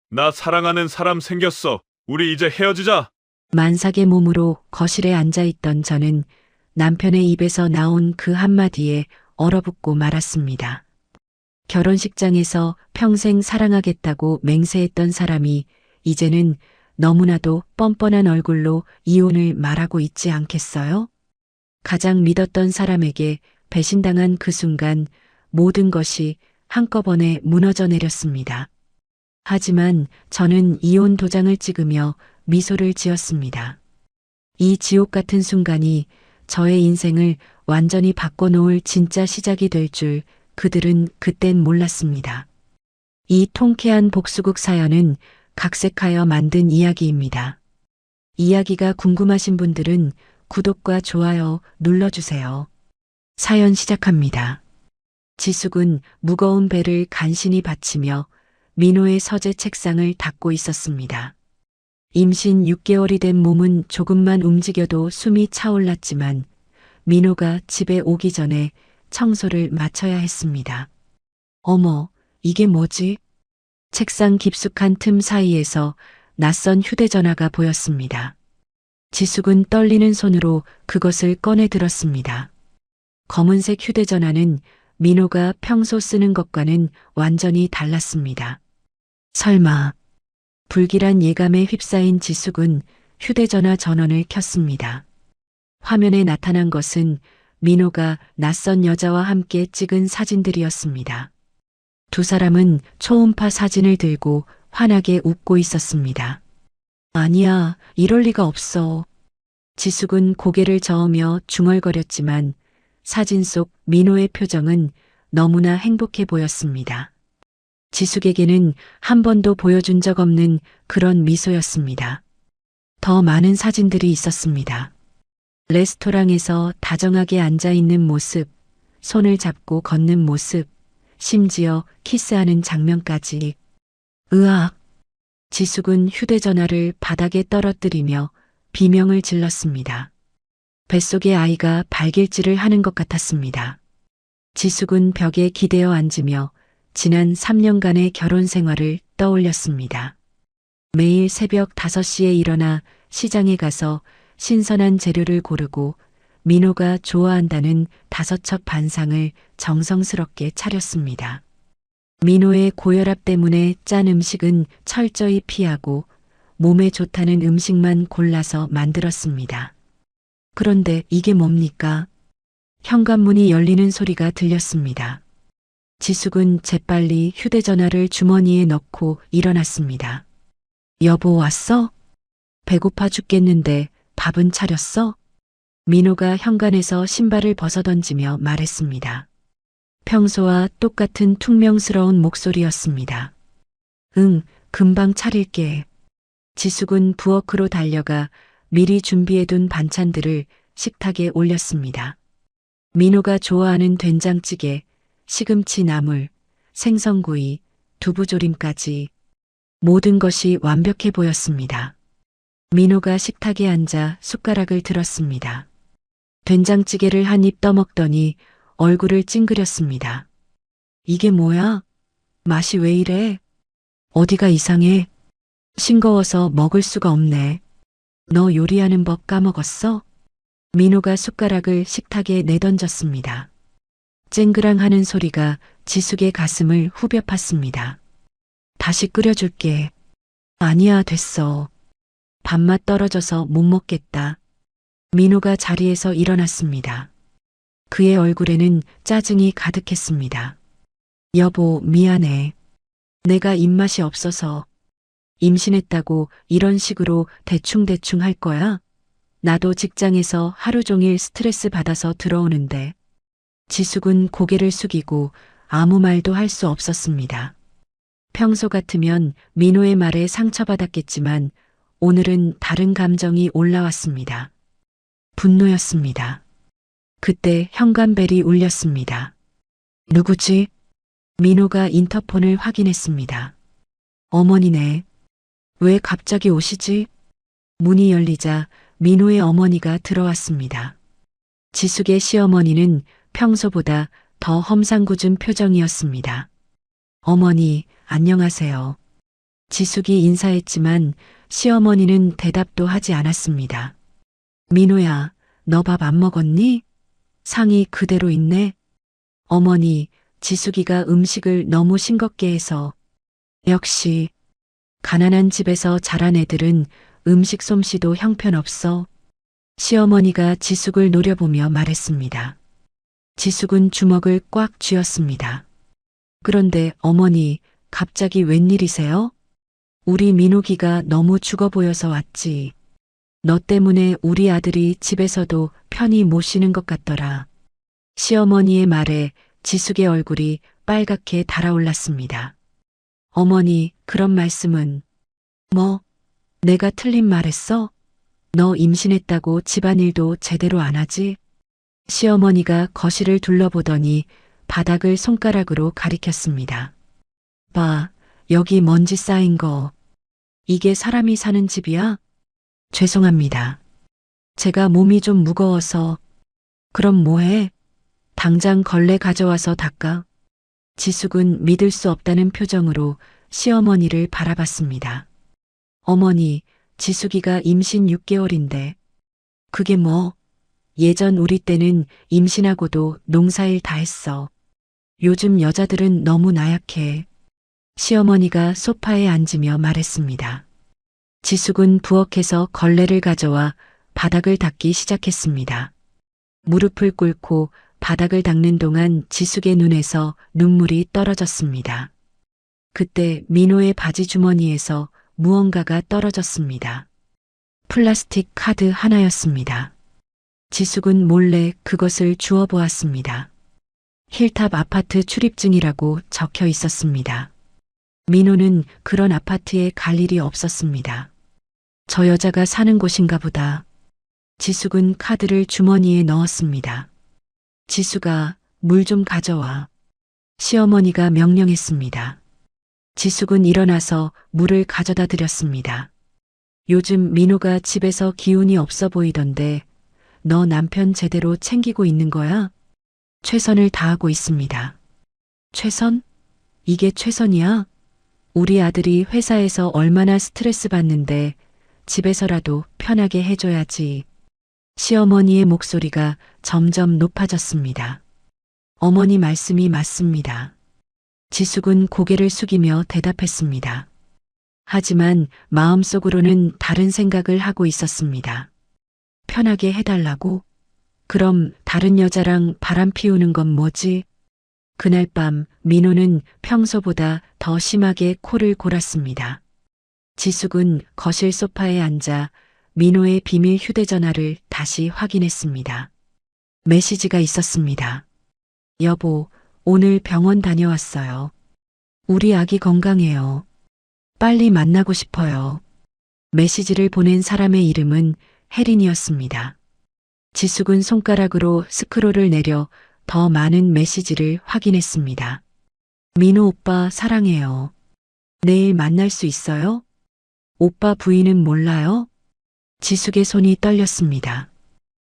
나 사랑하는 사람 생겼어. 우리 이제 헤어지자. 만삭의 몸으로 거실에 앉아있던 저는 남편의 입에서 나온 그 한마디에 얼어붙고 말았습니다. 결혼식장에서 평생 사랑하겠다고 맹세했던 사람이 이제는 너무나도 뻔뻔한 얼굴로 이혼을 말하고 있지 않겠어요? 가장 믿었던 사람에게 배신당한 그 순간 모든 것이 한꺼번에 무너져 내렸습니다. 하지만 저는 이혼 도장을 찍으며 미소를 지었습니다. 이 지옥 같은 순간이 저의 인생을 완전히 바꿔놓을 진짜 시작이 될 줄 그들은 그땐 몰랐습니다. 이 통쾌한 복수극 사연은 각색하여 만든 이야기입니다. 이야기가 궁금하신 분들은 구독과 좋아요 눌러주세요. 사연 시작합니다. 지숙은 무거운 배를 간신히 받치며 민호의 서재 책상을 닦고 있었습니다. 임신 6개월이 된 몸은 조금만 움직여도 숨이 차올랐지만 민호가 집에 오기 전에 청소를 마쳐야 했습니다. 어머, 이게 뭐지? 책상 깊숙한 틈 사이에서 낯선 휴대전화가 보였습니다. 지숙은 떨리는 손으로 그것을 꺼내 들었습니다. 검은색 휴대전화는 민호가 평소 쓰는 것과는 완전히 달랐습니다. 설마, 불길한 예감에 휩싸인 지숙은 휴대전화 전원을 켰습니다. 화면에 나타난 것은 민호가 낯선 여자와 함께 찍은 사진들이었습니다. 두 사람은 초음파 사진을 들고 환하게 웃고 있었습니다. 아니야, 이럴 리가 없어. 지숙은 고개를 저으며 중얼거렸지만 사진 속 민호의 표정은 너무나 행복해 보였습니다. 지숙에게는 한 번도 보여준 적 없는 그런 미소였습니다. 더 많은 사진들이 있었습니다. 레스토랑에서 다정하게 앉아 있는 모습, 손을 잡고 걷는 모습, 심지어 키스하는 장면까지. 으악! 지숙은 휴대전화를 바닥에 떨어뜨리며 비명을 질렀습니다. 뱃속의 아이가 발길질을 하는 것 같았습니다. 지숙은 벽에 기대어 앉으며 지난 3년간의 결혼 생활을 떠올렸습니다. 매일 새벽 5시에 일어나 시장에 가서 신선한 재료를 고르고 민호가 좋아한다는 5첩 반상을 정성스럽게 차렸습니다. 민호의 고혈압 때문에 짠 음식은 철저히 피하고 몸에 좋다는 음식만 골라서 만들었습니다. 그런데 이게 뭡니까? 현관문이 열리는 소리가 들렸습니다. 지숙은 재빨리 휴대전화를 주머니에 넣고 일어났습니다. 여보 왔어? 배고파 죽겠는데 밥은 차렸어? 민호가 현관에서 신발을 벗어던지며 말했습니다. 평소와 똑같은 퉁명스러운 목소리였습니다. 응, 금방 차릴게. 지숙은 부엌으로 달려가 미리 준비해둔 반찬들을 식탁에 올렸습니다. 민호가 좋아하는 된장찌개, 시금치 나물, 생선구이, 두부조림까지 모든 것이 완벽해 보였습니다. 민호가 식탁에 앉아 숟가락을 들었습니다. 된장찌개를 한 입 떠먹더니 얼굴을 찡그렸습니다. 이게 뭐야? 맛이 왜 이래? 어디가 이상해? 싱거워서 먹을 수가 없네. 너 요리하는 법 까먹었어? 민호가 숟가락을 식탁에 내던졌습니다. 쨍그랑 하는 소리가 지숙의 가슴을 후벼 팠습니다. 다시 끓여줄게. 아니야, 됐어. 밥맛 떨어져서 못 먹겠다. 민호가 자리에서 일어났습니다. 그의 얼굴에는 짜증이 가득했습니다. 여보, 미안해. 내가 입맛이 없어서. 임신했다고 이런 식으로 대충대충 할 거야? 나도 직장에서 하루 종일 스트레스 받아서 들어오는데. 지숙은 고개를 숙이고 아무 말도 할 수 없었습니다. 평소 같으면 민호의 말에 상처받았겠지만 오늘은 다른 감정이 올라왔습니다. 분노였습니다. 그때 현관벨이 울렸습니다. 누구지? 민호가 인터폰을 확인했습니다. 어머니네. 왜 갑자기 오시지? 문이 열리자 민호의 어머니가 들어왔습니다. 지숙의 시어머니는 평소보다 더 험상궂은 표정이었습니다. 어머니, 안녕하세요. 지숙이 인사했지만 시어머니는 대답도 하지 않았습니다. 민호야, 너 밥 안 먹었니? 상이 그대로 있네. 어머니, 지숙이가 음식을 너무 싱겁게 해서. 역시 가난한 집에서 자란 애들은 음식 솜씨도 형편없어. 시어머니가 지숙을 노려보며 말했습니다. 지숙은 주먹을 꽉 쥐었습니다. 그런데 어머니, 갑자기 웬일이세요? 우리 민호기가 너무 죽어 보여서 왔지. 너 때문에 우리 아들이 집에서도 편히 못 쉬는 것 같더라. 시어머니의 말에 지숙의 얼굴이 빨갛게 달아올랐습니다. 어머니, 그런 말씀은. 뭐, 내가 틀린 말했어? 너 임신했다고 집안일도 제대로 안 하지? 시어머니가 거실을 둘러보더니 바닥을 손가락으로 가리켰습니다. 봐, 여기 먼지 쌓인 거. 이게 사람이 사는 집이야? 죄송합니다. 제가 몸이 좀 무거워서. 그럼 뭐해? 당장 걸레 가져와서 닦아. 지숙은 믿을 수 없다는 표정으로 시어머니를 바라봤습니다. 어머니, 지숙이가 임신 6개월인데. 그게 뭐? 예전 우리 때는 임신하고도 농사일 다 했어. 요즘 여자들은 너무 나약해. 시어머니가 소파에 앉으며 말했습니다. 지숙은 부엌에서 걸레를 가져와 바닥을 닦기 시작했습니다. 무릎을 꿇고 바닥을 닦는 동안 지숙의 눈에서 눈물이 떨어졌습니다. 그때 민호의 바지 주머니에서 무언가가 떨어졌습니다. 플라스틱 카드 하나였습니다. 지숙은 몰래 그것을 주워 보았습니다. 힐탑 아파트 출입증이라고 적혀 있었습니다. 민호는 그런 아파트에 갈 일이 없었습니다. 저 여자가 사는 곳인가 보다. 지숙은 카드를 주머니에 넣었습니다. 지숙아, 물 좀 가져와. 시어머니가 명령했습니다. 지숙은 일어나서 물을 가져다 드렸습니다. 요즘 민호가 집에서 기운이 없어 보이던데 너 남편 제대로 챙기고 있는 거야? 최선을 다하고 있습니다. 최선? 이게 최선이야? 우리 아들이 회사에서 얼마나 스트레스 받는데 집에서라도 편하게 해줘야지. 시어머니의 목소리가 점점 높아졌습니다. 어머니 말씀이 맞습니다. 지숙은 고개를 숙이며 대답했습니다. 하지만 마음속으로는 다른 생각을 하고 있었습니다. 편하게 해달라고? 그럼 다른 여자랑 바람 피우는 건 뭐지? 그날 밤 민호는 평소보다 더 심하게 코를 골았습니다. 지숙은 거실 소파에 앉아 민호의 비밀 휴대전화를 다시 확인했습니다. 메시지가 있었습니다. 여보, 오늘 병원 다녀왔어요. 우리 아기 건강해요. 빨리 만나고 싶어요. 메시지를 보낸 사람의 이름은 혜린이었습니다. 지숙은 손가락으로 스크롤을 내려 더 많은 메시지를 확인했습니다. 민호 오빠 사랑해요. 내일 만날 수 있어요? 오빠 부인은 몰라요? 지숙의 손이 떨렸습니다.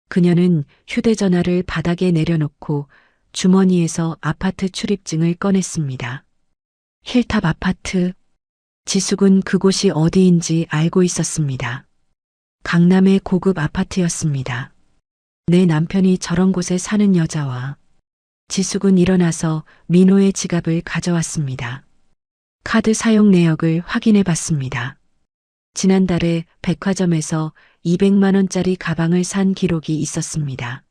그녀는 휴대전화를 바닥에 내려놓고 주머니에서 아파트 출입증을 꺼냈습니다. 힐탑 아파트. 지숙은 그곳이 어디인지 알고 있었습니다. 강남의 고급 아파트였습니다. 내 남편이 저런 곳에 사는 여자와. 지숙은 일어나서 민호의 지갑을 가져왔습니다. 카드 사용 내역을 확인해 봤습니다. 지난달에 백화점에서 200만 원짜리 가방을 산 기록이 있었습니다.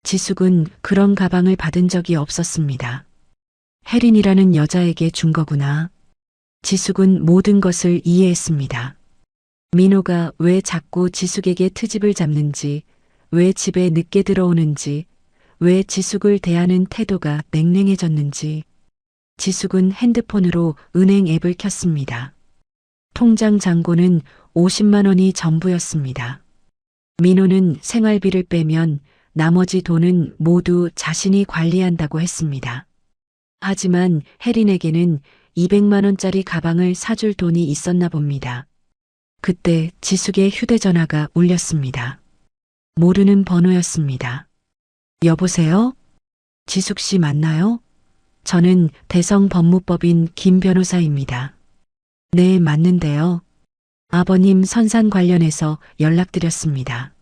지숙은 그런 가방을 받은 적이 없었습니다. 혜린이라는 여자에게 준 거구나. 지숙은 모든 것을 이해했습니다. 민호가 왜 자꾸 지숙에게 트집을 잡는지, 왜 집에 늦게 들어오는지, 왜 지숙을 대하는 태도가 냉랭해졌는지. 지숙은 핸드폰으로 은행 앱을 켰습니다. 통장 잔고는 50만 원이 전부였습니다. 민호는 생활비를 빼면 나머지 돈은 모두 자신이 관리한다고 했습니다. 하지만 혜린에게는 200만 원짜리 가방을 사줄 돈이 있었나 봅니다. 그때 지숙의 휴대전화가 울렸습니다. 모르는 번호였습니다. 여보세요? 지숙 씨 맞나요? 저는 대성 법무법인 김 변호사입니다. 네, 맞는데요. 아버님 선산 관련해서 연락드렸습니다.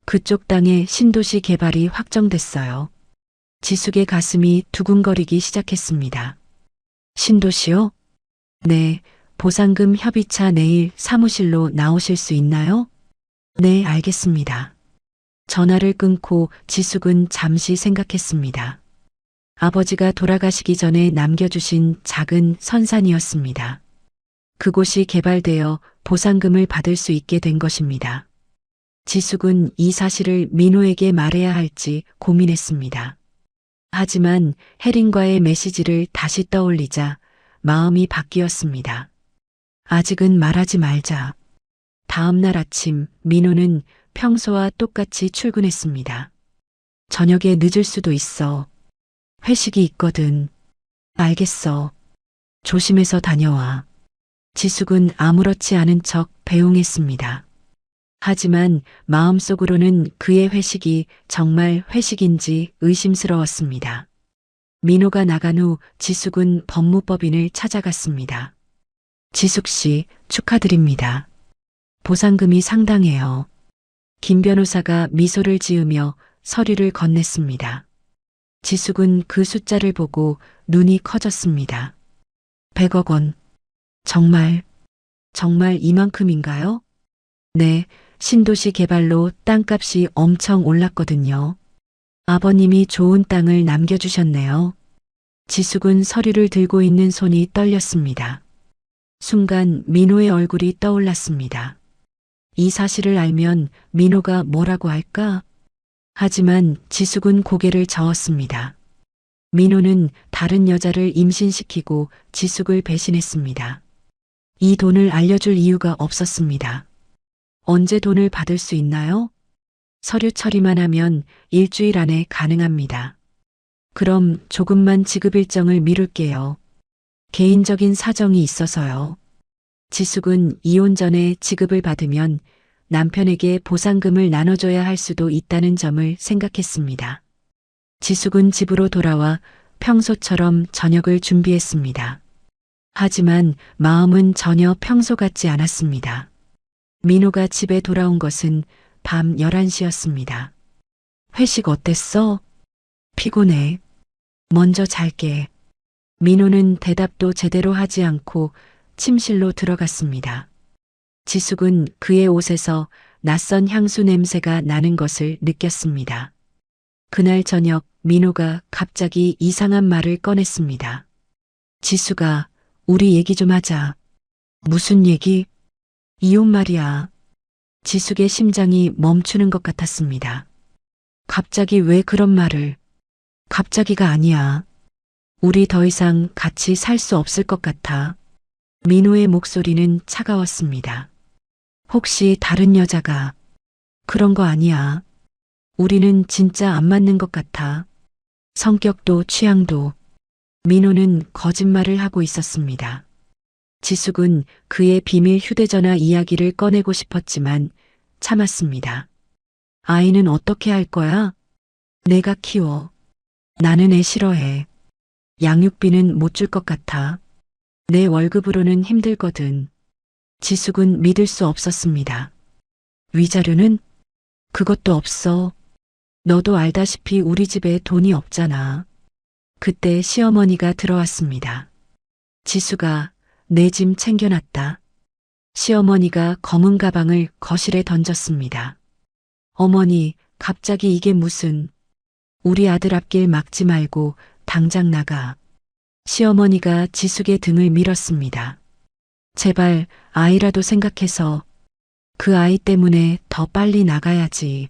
그쪽 땅에 신도시 개발이 확정됐어요. 지숙의 가슴이 두근거리기 시작했습니다. 신도시요? 네, 보상금 협의차 내일 사무실로 나오실 수 있나요? 네, 알겠습니다. 전화를 끊고 지숙은 잠시 생각했습니다. 아버지가 돌아가시기 전에 남겨주신 작은 선산이었습니다. 그곳이 개발되어 보상금을 받을 수 있게 된 것입니다. 지숙은 이 사실을 민호에게 말해야 할지 고민했습니다. 하지만 혜린과의 메시지를 다시 떠올리자 마음이 바뀌었습니다. 아직은 말하지 말자. 다음 날 아침 민호는 평소와 똑같이 출근했습니다. 저녁에 늦을 수도 있어. 회식이 있거든. 알겠어. 조심해서 다녀와. 지숙은 아무렇지 않은 척 배웅했습니다. 하지만 마음속으로는 그의 회식이 정말 회식인지 의심스러웠습니다. 민호가 나간 후 지숙은 법무법인을 찾아갔습니다. 지숙 씨, 축하드립니다. 보상금이 상당해요. 김 변호사가 미소를 지으며 서류를 건넸습니다. 지숙은 그 숫자를 보고 눈이 커졌습니다. 100억 원. 정말 이만큼인가요? 네, 신도시 개발로 땅값이 엄청 올랐거든요. 아버님이 좋은 땅을 남겨주셨네요. 지숙은 서류를 들고 있는 손이 떨렸습니다. 순간 민호의 얼굴이 떠올랐습니다. 이 사실을 알면 민호가 뭐라고 할까? 하지만 지숙은 고개를 저었습니다. 민호는 다른 여자를 임신시키고 지숙을 배신했습니다. 이 돈을 알려줄 이유가 없었습니다. 언제 돈을 받을 수 있나요? 서류 처리만 하면 일주일 안에 가능합니다. 그럼 조금만 지급 일정을 미룰게요. 개인적인 사정이 있어서요. 지숙은 이혼 전에 지급을 받으면 남편에게 보상금을 나눠줘야 할 수도 있다는 점을 생각했습니다. 지숙은 집으로 돌아와 평소처럼 저녁을 준비했습니다. 하지만 마음은 전혀 평소 같지 않았습니다. 민호가 집에 돌아온 것은 밤 11시였습니다. 회식 어땠어? 피곤해. 먼저 잘게. 민호는 대답도 제대로 하지 않고 침실로 들어갔습니다. 지숙은 그의 옷에서 낯선 향수 냄새가 나는 것을 느꼈습니다. 그날 저녁 민호가 갑자기 이상한 말을 꺼냈습니다. 지숙아, 우리 얘기 좀 하자. 무슨 얘기? 이혼 말이야. 지숙의 심장이 멈추는 것 같았습니다. 갑자기 왜 그런 말을? 갑자기가 아니야. 우리 더 이상 같이 살 수 없을 것 같아. 민호의 목소리는 차가웠습니다. 혹시 다른 여자가? 그런 거 아니야. 우리는 진짜 안 맞는 것 같아. 성격도 취향도. 민호는 거짓말을 하고 있었습니다. 지숙은 그의 비밀 휴대전화 이야기를 꺼내고 싶었지만 참았습니다. 아이는 어떻게 할 거야? 내가 키워. 나는 애 싫어해. 양육비는 못 줄 것 같아. 내 월급으로는 힘들거든. 지숙은 믿을 수 없었습니다. 위자료는? 그것도 없어. 너도 알다시피 우리 집에 돈이 없잖아. 그때 시어머니가 들어왔습니다. 지수가 내 짐 챙겨놨다. 시어머니가 검은 가방을 거실에 던졌습니다. 어머니, 갑자기 이게 무슨... 우리 아들 앞길 막지 말고 당장 나가. 시어머니가 지숙의 등을 밀었습니다. 제발 아이라도 생각해서 그 아이 때문에 더 빨리 나가야지.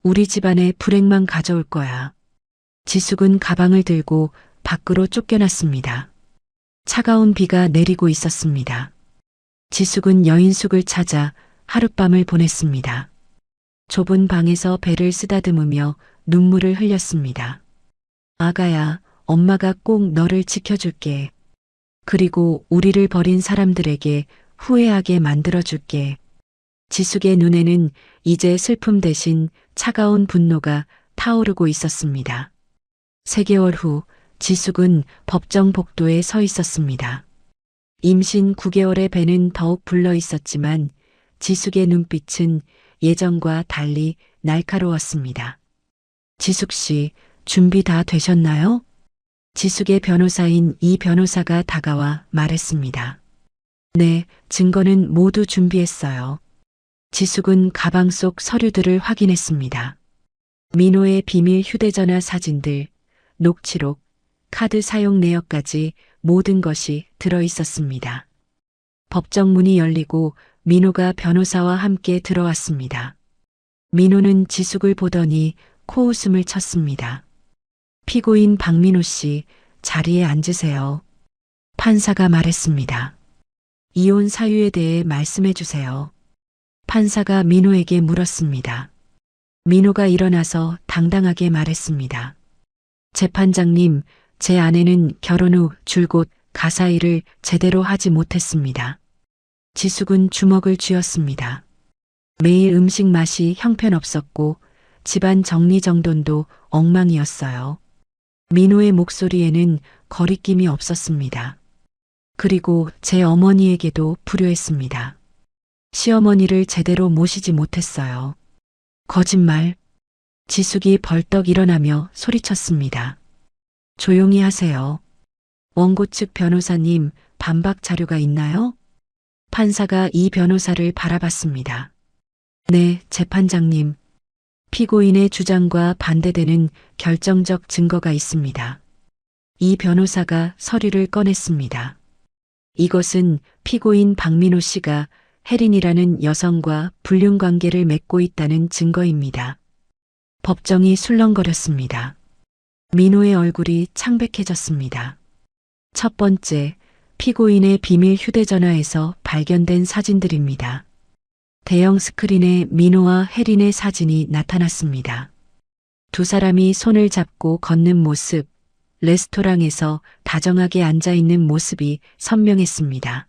우리 집안에 불행만 가져올 거야. 지숙은 가방을 들고 밖으로 쫓겨났습니다. 차가운 비가 내리고 있었습니다. 지숙은 여인숙을 찾아 하룻밤을 보냈습니다. 좁은 방에서 배를 쓰다듬으며 눈물을 흘렸습니다. 아가야, 엄마가 꼭 너를 지켜줄게. 그리고 우리를 버린 사람들에게 후회하게 만들어줄게. 지숙의 눈에는 이제 슬픔 대신 차가운 분노가 타오르고 있었습니다. 3개월 후 지숙은 법정 복도에 서 있었습니다. 임신 9개월의 배는 더욱 불러 있었지만 지숙의 눈빛은 예전과 달리 날카로웠습니다. 지숙 씨, 준비 다 되셨나요? 지숙의 변호사인 이 변호사가 다가와 말했습니다. 네, 증거는 모두 준비했어요. 지숙은 가방 속 서류들을 확인했습니다. 민호의 비밀 휴대전화 사진들, 녹취록, 카드 사용 내역까지 모든 것이 들어 있었습니다. 법정 문이 열리고 민호가 변호사와 함께 들어왔습니다. 민호는 지숙을 보더니 코웃음을 쳤습니다. 피고인 박민호 씨, 자리에 앉으세요. 판사가 말했습니다. 이혼 사유에 대해 말씀해 주세요. 판사가 민호에게 물었습니다. 민호가 일어나서 당당하게 말했습니다. 재판장님, 제 아내는 결혼 후 줄곧 가사일을 제대로 하지 못했습니다. 지숙은 주먹을 쥐었습니다. 매일 음식 맛이 형편없었고 집안 정리정돈도 엉망이었어요. 민호의 목소리에는 거리낌이 없었습니다. 그리고 제 어머니에게도 불효했습니다. 시어머니를 제대로 모시지 못했어요. 거짓말. 지숙이 벌떡 일어나며 소리쳤습니다. 조용히 하세요. 원고 측 변호사님, 반박 자료가 있나요? 판사가 이 변호사를 바라봤습니다. 네, 재판장님. 피고인의 주장과 반대되는 결정적 증거가 있습니다. 이 변호사가 서류를 꺼냈습니다. 이것은 피고인 박민호 씨가 혜린이라는 여성과 불륜 관계를 맺고 있다는 증거입니다. 법정이 술렁거렸습니다. 민호의 얼굴이 창백해졌습니다. 첫 번째, 피고인의 비밀 휴대전화에서 발견된 사진들입니다. 대형 스크린에 민호와 혜린의 사진이 나타났습니다. 두 사람이 손을 잡고 걷는 모습, 레스토랑에서 다정하게 앉아있는 모습이 선명했습니다.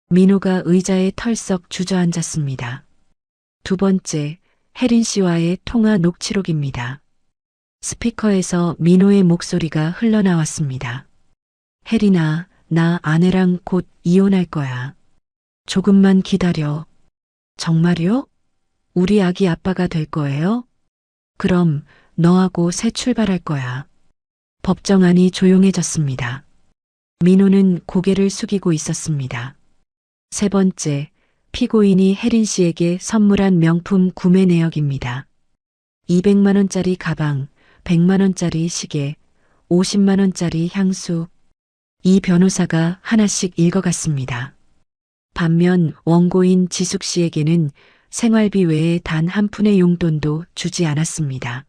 민호가 의자에 털썩 주저앉았습니다. 두 번째, 혜린 씨와의 통화 녹취록입니다. 스피커에서 민호의 목소리가 흘러나왔습니다. 혜린아, 나 아내랑 곧 이혼할 거야. 조금만 기다려. 정말요? 우리 아기 아빠가 될 거예요? 그럼 너하고 새 출발할 거야. 법정 안이 조용해졌습니다. 민호는 고개를 숙이고 있었습니다. 세 번째, 피고인이 혜린 씨에게 선물한 명품 구매 내역입니다. 200만 원짜리 가방, 100만 원짜리 시계, 50만 원짜리 향수. 이 변호사가 하나씩 읽어갔습니다. 반면 원고인 지숙 씨에게는 생활비 외에 단 한 푼의 용돈도 주지 않았습니다.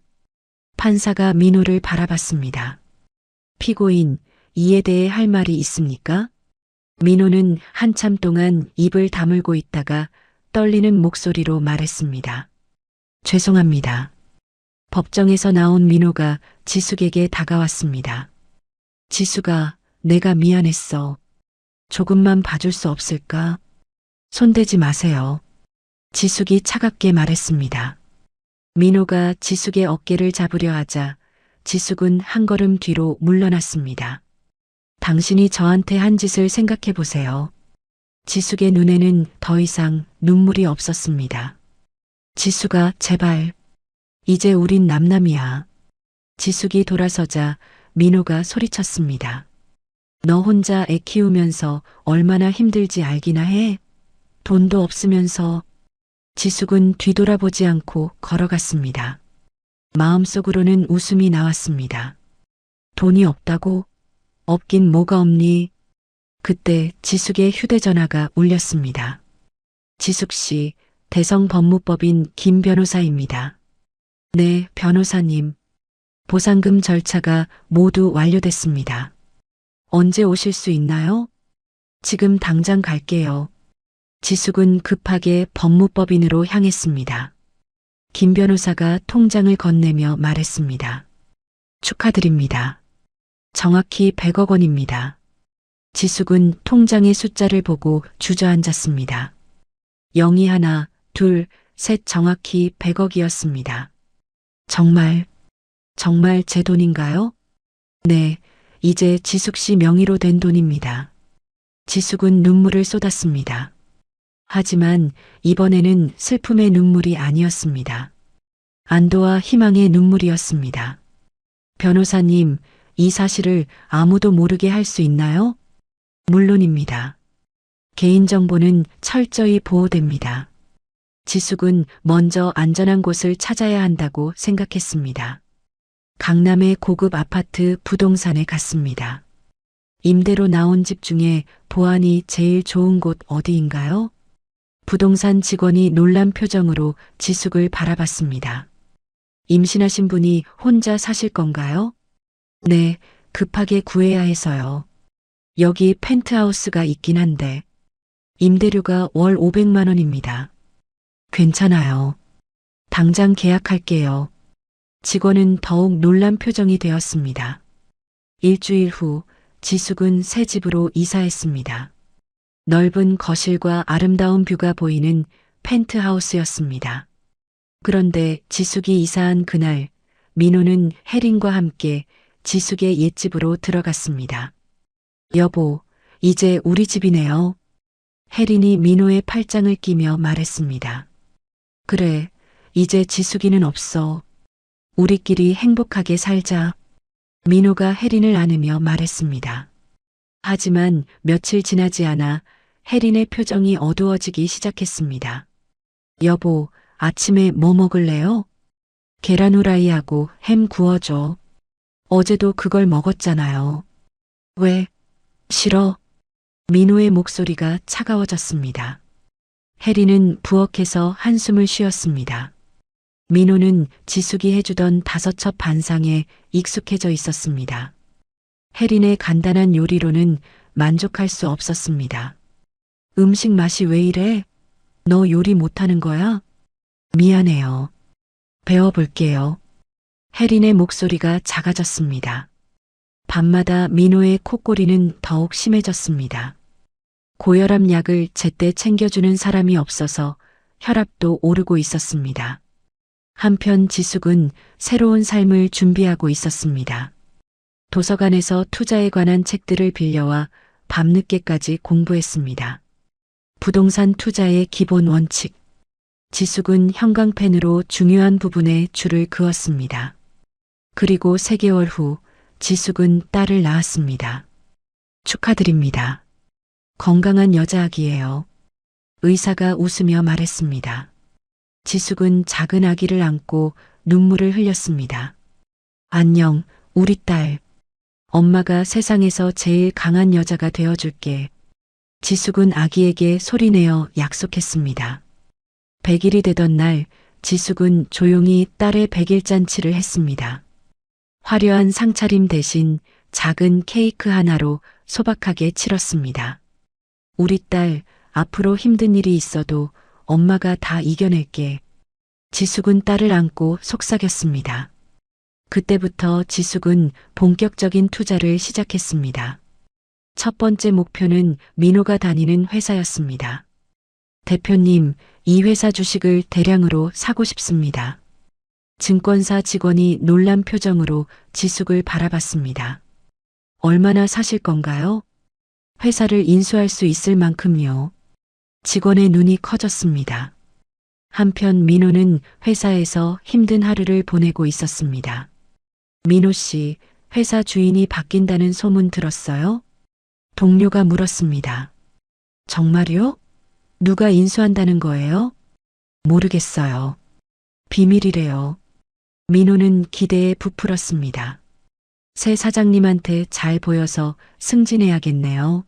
판사가 민호를 바라봤습니다. 피고인, 이에 대해 할 말이 있습니까? 민호는 한참 동안 입을 다물고 있다가 떨리는 목소리로 말했습니다. 죄송합니다. 법정에서 나온 민호가 지숙에게 다가왔습니다. 지숙아, 내가 미안했어. 조금만 봐줄 수 없을까? 손대지 마세요. 지숙이 차갑게 말했습니다. 민호가 지숙의 어깨를 잡으려 하자 지숙은 한 걸음 뒤로 물러났습니다. 당신이 저한테 한 짓을 생각해 보세요. 지숙의 눈에는 더 이상 눈물이 없었습니다. 지숙아, 제발. 이제 우린 남남이야. 지숙이 돌아서자 민호가 소리쳤습니다. 너 혼자 애 키우면서 얼마나 힘들지 알기나 해? 돈도 없으면서. 지숙은 뒤돌아보지 않고 걸어갔습니다. 마음속으로는 웃음이 나왔습니다. 돈이 없다고? 없긴 뭐가 없니? 그때 지숙의 휴대전화가 울렸습니다. 지숙 씨, 대성법무법인 김 변호사입니다. 네, 변호사님. 보상금 절차가 모두 완료됐습니다. 언제 오실 수 있나요? 지금 당장 갈게요. 지숙은 급하게 법무법인으로 향했습니다. 김 변호사가 통장을 건네며 말했습니다. 축하드립니다. 정확히 100억 원입니다. 지숙은 통장의 숫자를 보고 주저앉았습니다. 0이 하나, 둘, 셋 정확히 100억이었습니다. 정말 제 돈인가요? 네, 이제 지숙 씨 명의로 된 돈입니다. 지숙은 눈물을 쏟았습니다. 하지만 이번에는 슬픔의 눈물이 아니었습니다. 안도와 희망의 눈물이었습니다. 변호사님, 이 사실을 아무도 모르게 할 수 있나요? 물론입니다. 개인정보는 철저히 보호됩니다. 지숙은 먼저 안전한 곳을 찾아야 한다고 생각했습니다. 강남의 고급 아파트 부동산에 갔습니다. 임대로 나온 집 중에 보안이 제일 좋은 곳 어디인가요? 부동산 직원이 놀란 표정으로 지숙을 바라봤습니다. 임신하신 분이 혼자 사실 건가요? 네, 급하게 구해야 해서요. 여기 펜트하우스가 있긴 한데 임대료가 월 500만 원입니다. 괜찮아요. 당장 계약할게요. 직원은 더욱 놀란 표정이 되었습니다. 일주일 후 지숙은 새 집으로 이사했습니다. 넓은 거실과 아름다운 뷰가 보이는 펜트하우스였습니다. 그런데 지숙이 이사한 그날, 민호는 혜린과 함께 지숙의 옛집으로 들어갔습니다. 여보, 이제 우리 집이네요. 혜린이 민호의 팔짱을 끼며 말했습니다. 그래, 이제 지숙이는 없어. 우리끼리 행복하게 살자. 민호가 혜린을 안으며 말했습니다. 하지만 며칠 지나지 않아 혜린의 표정이 어두워지기 시작했습니다. 여보, 아침에 뭐 먹을래요? 계란 후라이하고 햄 구워줘. 어제도 그걸 먹었잖아요. 왜? 싫어. 민호의 목소리가 차가워졌습니다. 혜린은 부엌에서 한숨을 쉬었습니다. 민호는 지숙이 해주던 5첩 반상에 익숙해져 있었습니다. 혜린의 간단한 요리로는 만족할 수 없었습니다. 음식 맛이 왜 이래? 너 요리 못하는 거야? 미안해요. 배워볼게요. 혜린의 목소리가 작아졌습니다. 밤마다 민호의 콧꼬리는 더욱 심해졌습니다. 고혈압 약을 제때 챙겨주는 사람이 없어서 혈압도 오르고 있었습니다. 한편 지숙은 새로운 삶을 준비하고 있었습니다. 도서관에서 투자에 관한 책들을 빌려와 밤늦게까지 공부했습니다. 부동산 투자의 기본 원칙. 지숙은 형광펜으로 중요한 부분에 줄을 그었습니다. 그리고 3개월 후 지숙은 딸을 낳았습니다. 축하드립니다. 건강한 여자아기예요. 의사가 웃으며 말했습니다. 지숙은 작은 아기를 안고 눈물을 흘렸습니다. 안녕, 우리 딸. 엄마가 세상에서 제일 강한 여자가 되어줄게. 지숙은 아기에게 소리내어 약속했습니다. 100일이 되던 날, 지숙은 조용히 딸의 100일 잔치를 했습니다. 화려한 상차림 대신 작은 케이크 하나로 소박하게 치렀습니다. 우리 딸, 앞으로 힘든 일이 있어도 엄마가 다 이겨낼게. 지숙은 딸을 안고 속삭였습니다. 그때부터 지숙은 본격적인 투자를 시작했습니다. 첫 번째 목표는 민호가 다니는 회사였습니다. 대표님, 이 회사 주식을 대량으로 사고 싶습니다. 증권사 직원이 놀란 표정으로 지숙을 바라봤습니다. 얼마나 사실 건가요? 회사를 인수할 수 있을 만큼요. 직원의 눈이 커졌습니다. 한편 민호는 회사에서 힘든 하루를 보내고 있었습니다. 민호 씨, 회사 주인이 바뀐다는 소문 들었어요? 동료가 물었습니다. 정말요? 누가 인수한다는 거예요? 모르겠어요. 비밀이래요. 민호는 기대에 부풀었습니다. 새 사장님한테 잘 보여서 승진해야겠네요.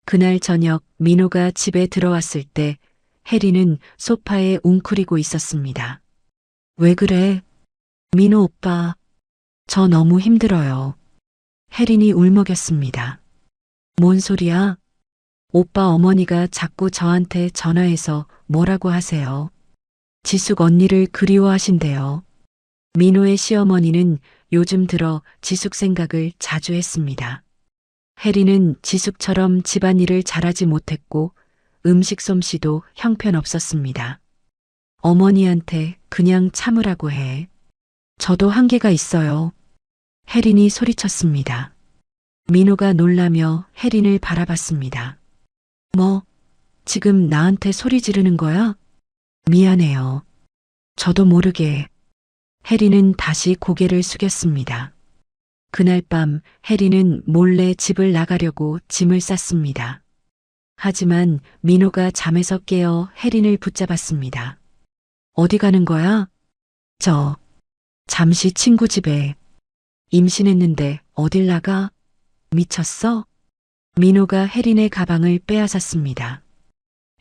그날 저녁 민호가 집에 들어왔을 때 혜리는 소파에 웅크리고 있었습니다. 왜 그래? 민호 오빠, 저 너무 힘들어요. 혜린이 울먹였습니다. 뭔 소리야? 오빠 어머니가 자꾸 저한테 전화해서 뭐라고 하세요. 지숙 언니를 그리워하신대요. 민호의 시어머니는 요즘 들어 지숙 생각을 자주 했습니다. 혜리는 지숙처럼 집안일을 잘하지 못했고 음식 솜씨도 형편없었습니다. 어머니한테 그냥 참으라고 해. 저도 한계가 있어요. 혜린이 소리쳤습니다. 민호가 놀라며 혜린을 바라봤습니다. 뭐, 지금 나한테 소리 지르는 거야? 미안해요. 저도 모르게. 해리는 다시 고개를 숙였습니다. 그날 밤 해리는 몰래 집을 나가려고 짐을 쌌습니다. 하지만 민호가 잠에서 깨어 해린을 붙잡았습니다. 어디 가는 거야? 잠시 친구 집에. 임신했는데 어딜 나가? 미쳤어? 민호가 해린의 가방을 빼앗았습니다.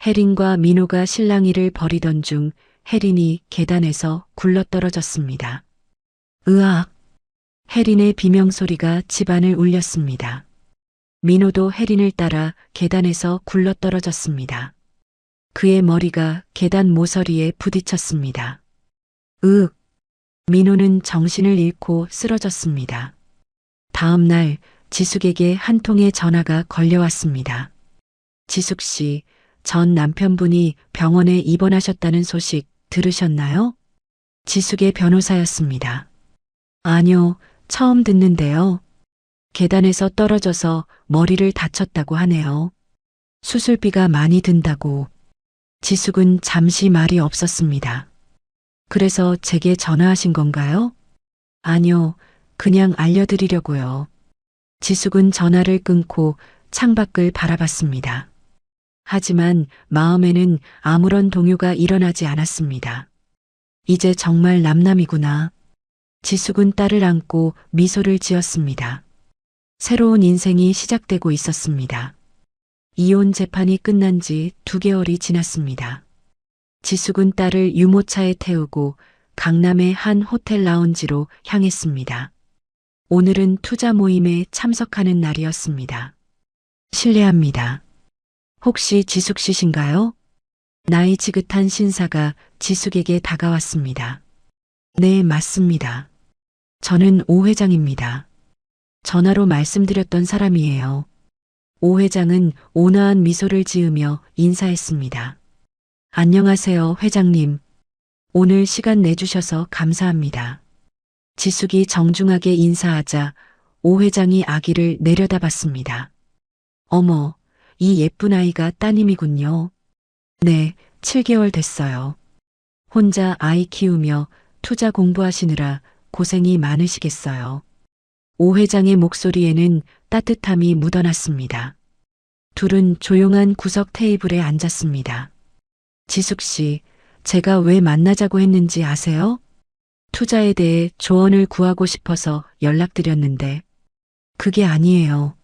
해린과 민호가 실랑이를 벌이던 중 해린이 계단에서 굴러떨어졌습니다. 으악! 해린의 비명소리가 집안을 울렸습니다. 민호도 해린을 따라 계단에서 굴러떨어졌습니다. 그의 머리가 계단 모서리에 부딪혔습니다. 으윽! 민호는 정신을 잃고 쓰러졌습니다. 다음 날 지숙에게 한 통의 전화가 걸려왔습니다. 지숙 씨, 전 남편분이 병원에 입원하셨다는 소식 들으셨나요? 지숙의 변호사였습니다. 아니요, 처음 듣는데요. 계단에서 떨어져서 머리를 다쳤다고 하네요. 수술비가 많이 든다고. 지숙은 잠시 말이 없었습니다. 그래서 제게 전화하신 건가요? 아니요, 그냥 알려드리려고요. 지숙은 전화를 끊고 창밖을 바라봤습니다. 하지만 마음에는 아무런 동요가 일어나지 않았습니다. 이제 정말 남남이구나. 지숙은 딸을 안고 미소를 지었습니다. 새로운 인생이 시작되고 있었습니다. 이혼 재판이 끝난 지 2개월이 지났습니다. 지숙은 딸을 유모차에 태우고 강남의 한 호텔 라운지로 향했습니다. 오늘은 투자 모임에 참석하는 날이었습니다. 실례합니다. 혹시 지숙 씨신가요? 나이 지긋한 신사가 지숙에게 다가왔습니다. 네, 맞습니다. 저는 오 회장입니다. 전화로 말씀드렸던 사람이에요. 오 회장은 온화한 미소를 지으며 인사했습니다. 안녕하세요, 회장님. 오늘 시간 내주셔서 감사합니다. 지숙이 정중하게 인사하자 오 회장이 아기를 내려다봤습니다. 어머, 이 예쁜 아이가 따님이군요. 네, 7개월 됐어요. 혼자 아이 키우며 투자 공부하시느라 고생이 많으시겠어요. 오 회장의 목소리에는 따뜻함이 묻어났습니다. 둘은 조용한 구석 테이블에 앉았습니다. 지숙 씨, 제가 왜 만나자고 했는지 아세요? 투자에 대해 조언을 구하고 싶어서 연락드렸는데. 그게 아니에요.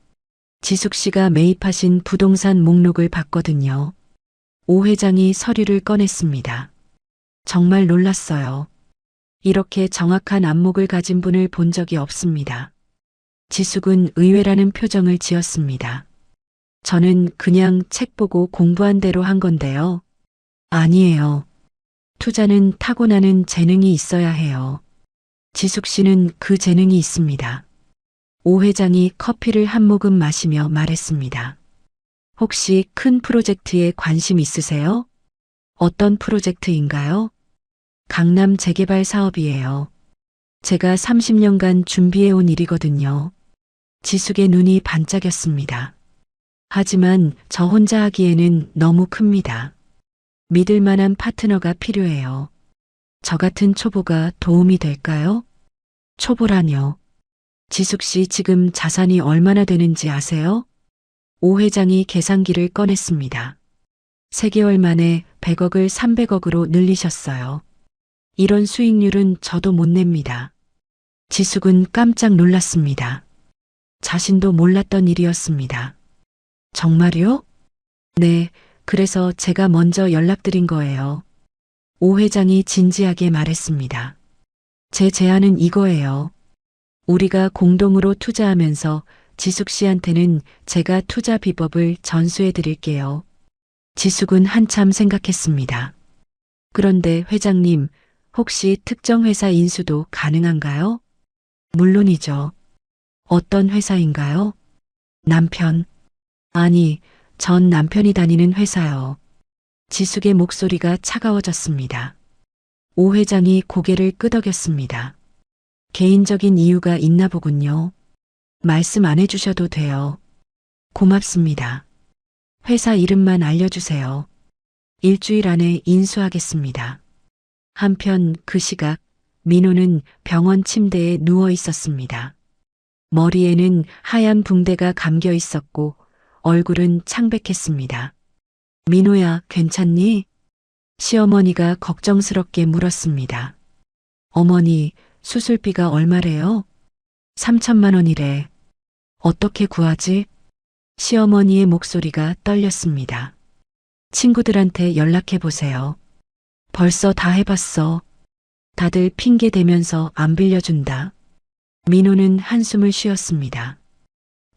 지숙 씨가 매입하신 부동산 목록을 봤거든요. 오 회장이 서류를 꺼냈습니다. 정말 놀랐어요. 이렇게 정확한 안목을 가진 분을 본 적이 없습니다. 지숙은 의외라는 표정을 지었습니다. 저는 그냥 책 보고 공부한 대로 한 건데요. 아니에요. 투자는 타고나는 재능이 있어야 해요. 지숙 씨는 그 재능이 있습니다. 오 회장이 커피를 한 모금 마시며 말했습니다. 혹시 큰 프로젝트에 관심 있으세요? 어떤 프로젝트인가요? 강남 재개발 사업이에요. 제가 30년간 준비해온 일이거든요. 지숙의 눈이 반짝였습니다. 하지만 저 혼자 하기에는 너무 큽니다. 믿을 만한 파트너가 필요해요. 저 같은 초보가 도움이 될까요? 초보라뇨. 지숙 씨 지금 자산이 얼마나 되는지 아세요? 오 회장이 계산기를 꺼냈습니다. 3개월 만에 100억을 300억으로 늘리셨어요. 이런 수익률은 저도 못 냅니다. 지숙은 깜짝 놀랐습니다. 자신도 몰랐던 일이었습니다. 정말요? 네, 그래서 제가 먼저 연락드린 거예요. 오 회장이 진지하게 말했습니다. 제 제안은 이거예요. 우리가 공동으로 투자하면서 지숙 씨한테는 제가 투자 비법을 전수해 드릴게요. 지숙은 한참 생각했습니다. 그런데 회장님, 혹시 특정 회사 인수도 가능한가요? 물론이죠. 어떤 회사인가요? 남편. 아니, 전 남편이 다니는 회사요. 지숙의 목소리가 차가워졌습니다. 오 회장이 고개를 끄덕였습니다. 개인적인 이유가 있나 보군요. 말씀 안 해주셔도 돼요. 고맙습니다. 회사 이름만 알려주세요. 일주일 안에 인수하겠습니다. 한편 그 시각 민호는 병원 침대에 누워 있었습니다. 머리에는 하얀 붕대가 감겨 있었고 얼굴은 창백했습니다. 민호야, 괜찮니? 시어머니가 걱정스럽게 물었습니다. 어머니, 수술비가 얼마래요? 3천만 원이래. 어떻게 구하지? 시어머니의 목소리가 떨렸습니다. 친구들한테 연락해 보세요. 벌써 다 해봤어. 다들 핑계 대면서 안 빌려준다. 민호는 한숨을 쉬었습니다.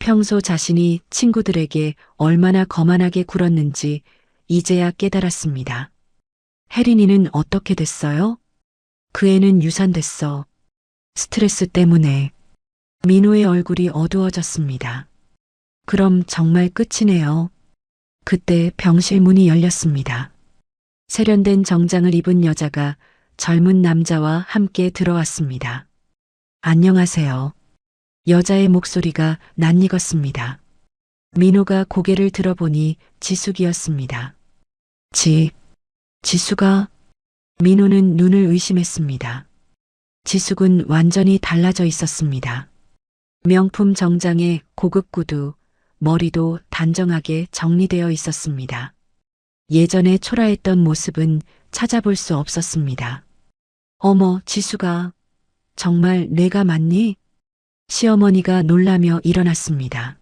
평소 자신이 친구들에게 얼마나 거만하게 굴었는지 이제야 깨달았습니다. 혜린이는 어떻게 됐어요? 그 애는 유산됐어. 스트레스 때문에. 민호의 얼굴이 어두워졌습니다. 그럼 정말 끝이네요. 그때 병실 문이 열렸습니다. 세련된 정장을 입은 여자가 젊은 남자와 함께 들어왔습니다. 안녕하세요. 여자의 목소리가 낯익었습니다. 민호가 고개를 들어보니 지숙이었습니다. 지숙아? 민호는 눈을 의심했습니다. 지숙은 완전히 달라져 있었습니다. 명품 정장에 고급 구두, 머리도 단정하게 정리되어 있었습니다. 예전에 초라했던 모습은 찾아볼 수 없었습니다. 어머, 지숙아. 정말 내가 맞니? 시어머니가 놀라며 일어났습니다.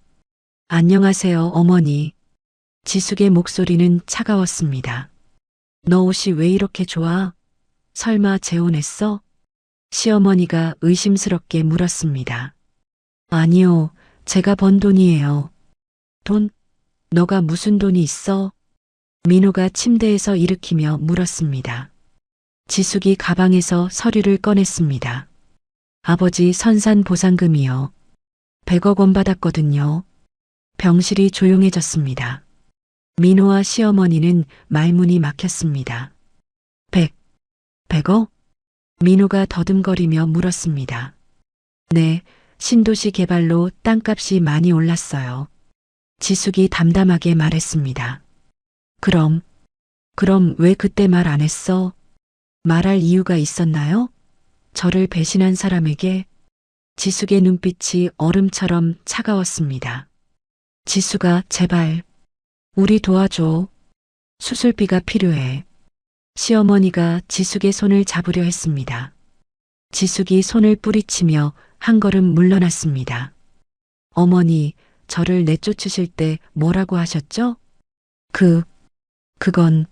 안녕하세요, 어머니. 지숙의 목소리는 차가웠습니다. 너 옷이 왜 이렇게 좋아? 설마 재혼했어? 시어머니가 의심스럽게 물었습니다. 아니요, 제가 번 돈이에요. 돈? 너가 무슨 돈이 있어? 민호가 침대에서 일으키며 물었습니다. 지숙이 가방에서 서류를 꺼냈습니다. 아버지 선산 보상금이요. 100억 원 받았거든요. 병실이 조용해졌습니다. 민호와 시어머니는 말문이 막혔습니다. 100억? 민호가 더듬거리며 물었습니다. 네, 신도시 개발로 땅값이 많이 올랐어요. 지숙이 담담하게 말했습니다. 그럼 왜 그때 말 안 했어? 말할 이유가 있었나요? 저를 배신한 사람에게? 지숙의 눈빛이 얼음처럼 차가웠습니다. 지숙아, 제발. 우리 도와줘. 수술비가 필요해. 시어머니가 지숙의 손을 잡으려 했습니다. 지숙이 손을 뿌리치며 한 걸음 물러났습니다. 어머니, 저를 내쫓으실 때 뭐라고 하셨죠? 그건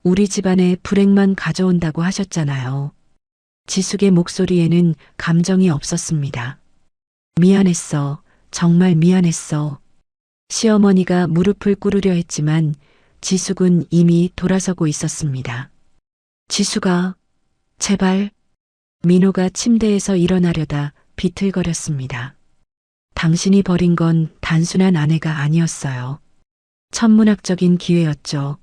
우리 집안에 불행만 가져온다고 하셨잖아요. 지숙의 목소리에는 감정이 없었습니다. 미안했어. 정말 미안했어. 시어머니가 무릎을 꿇으려 했지만 지숙은 이미 돌아서고 있었습니다. 지숙아, 제발. 민호가 침대에서 일어나려다 비틀거렸습니다. 당신이 버린 건 단순한 아내가 아니었어요. 천문학적인 기회였죠.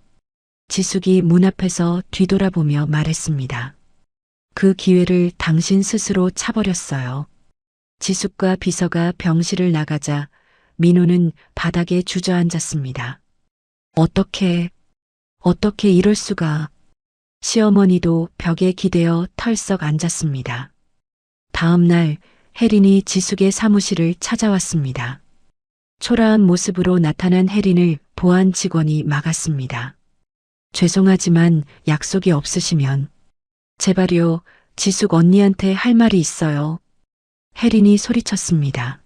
지숙이 문 앞에서 뒤돌아보며 말했습니다. 그 기회를 당신 스스로 차버렸어요. 지숙과 비서가 병실을 나가자 민호는 바닥에 주저앉았습니다. 어떻게 이럴 수가. 시어머니도 벽에 기대어 털썩 앉았습니다. 다음 날 혜린이 지숙의 사무실을 찾아왔습니다. 초라한 모습으로 나타난 혜린을 보안 직원이 막았습니다. 죄송하지만 약속이 없으시면. 제발요, 지숙 언니한테 할 말이 있어요. 혜린이 소리쳤습니다.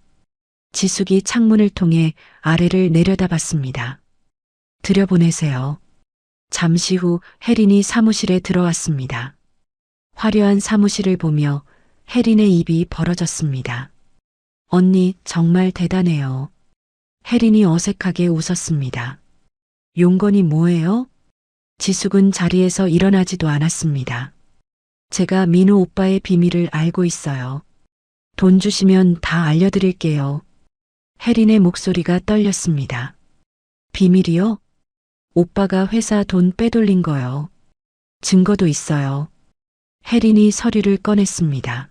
지숙이 창문을 통해 아래를 내려다봤습니다. 들여보내세요. 잠시 후 혜린이 사무실에 들어왔습니다. 화려한 사무실을 보며 혜린의 입이 벌어졌습니다. 언니, 정말 대단해요. 혜린이 어색하게 웃었습니다. 용건이 뭐예요? 지숙은 자리에서 일어나지도 않았습니다. 제가 민호 오빠의 비밀을 알고 있어요. 돈 주시면 다 알려드릴게요. 혜린의 목소리가 떨렸습니다. 비밀이요? 오빠가 회사 돈 빼돌린 거요. 증거도 있어요. 혜린이 서류를 꺼냈습니다.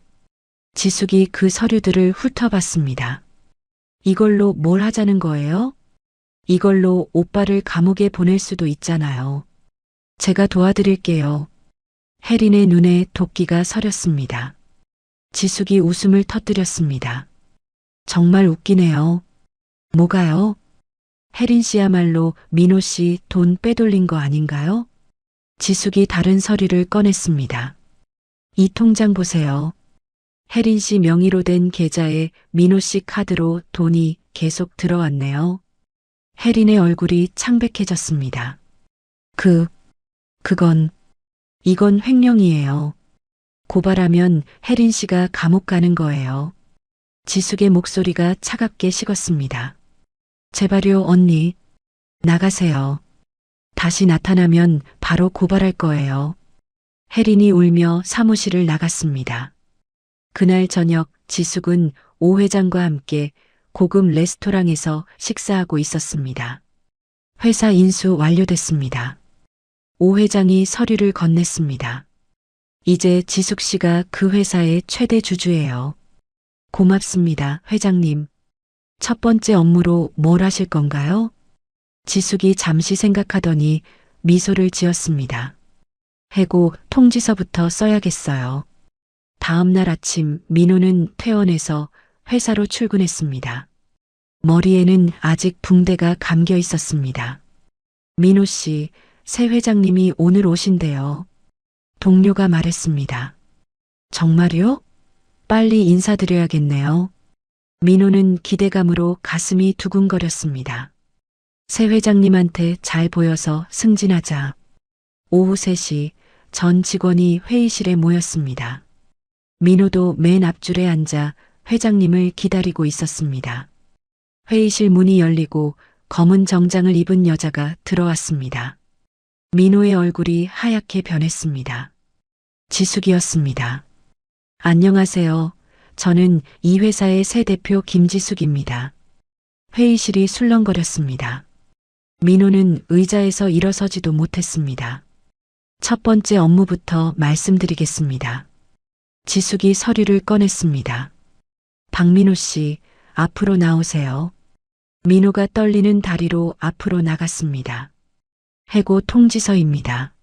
지숙이 그 서류들을 훑어봤습니다. 이걸로 뭘 하자는 거예요? 이걸로 오빠를 감옥에 보낼 수도 있잖아요. 제가 도와드릴게요. 혜린의 눈에 도끼가 서렸습니다. 지숙이 웃음을 터뜨렸습니다. 정말 웃기네요. 뭐가요? 혜린 씨야말로 민호 씨 돈 빼돌린 거 아닌가요? 지숙이 다른 서류를 꺼냈습니다. 이 통장 보세요. 혜린 씨 명의로 된 계좌에 민호 씨 카드로 돈이 계속 들어왔네요. 혜린의 얼굴이 창백해졌습니다. 이건 횡령이에요. 고발하면 혜린 씨가 감옥 가는 거예요. 지숙의 목소리가 차갑게 식었습니다. 제발요, 언니. 나가세요. 다시 나타나면 바로 고발할 거예요. 혜린이 울며 사무실을 나갔습니다. 그날 저녁 지숙은 오 회장과 함께 고급 레스토랑에서 식사하고 있었습니다. 회사 인수 완료됐습니다. 오 회장이 서류를 건넸습니다. 이제 지숙 씨가 그 회사의 최대 주주예요. 고맙습니다, 회장님. 첫 번째 업무로 뭘 하실 건가요? 지숙이 잠시 생각하더니 미소를 지었습니다. 해고 통지서부터 써야겠어요. 다음 날 아침 민호는 퇴원해서 회사로 출근했습니다. 머리에는 아직 붕대가 감겨 있었습니다. 민호 씨, 새 회장님이 오늘 오신대요. 동료가 말했습니다. 정말요? 빨리 인사드려야겠네요. 민호는 기대감으로 가슴이 두근거렸습니다. 새 회장님한테 잘 보여서 승진하자. 오후 3시 전 직원이 회의실에 모였습니다. 민호도 맨 앞줄에 앉아 회장님을 기다리고 있었습니다. 회의실 문이 열리고 검은 정장을 입은 여자가 들어왔습니다. 민호의 얼굴이 하얗게 변했습니다. 지숙이었습니다. 안녕하세요. 저는 이 회사의 새 대표 김지숙입니다. 회의실이 술렁거렸습니다. 민호는 의자에서 일어서지도 못했습니다. 첫 번째 업무부터 말씀드리겠습니다. 지숙이 서류를 꺼냈습니다. 박민호 씨, 앞으로 나오세요. 민호가 떨리는 다리로 앞으로 나갔습니다. 해고 통지서입니다.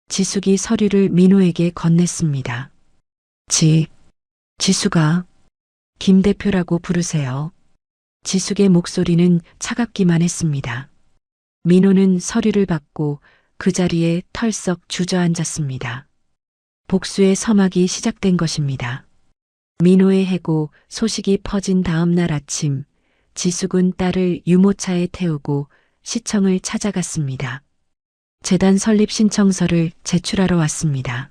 지숙이 서류를 민호에게 건넸습니다. 지숙아, 김 대표라고 부르세요. 지숙의 목소리는 차갑기만 했습니다. 민호는 서류를 받고 그 자리에 털썩 주저앉았습니다. 복수의 서막이 시작된 것입니다. 민호의 해고 소식이 퍼진 다음 날 아침, 지숙은 딸을 유모차에 태우고 시청을 찾아갔습니다. 재단 설립 신청서를 제출하러 왔습니다.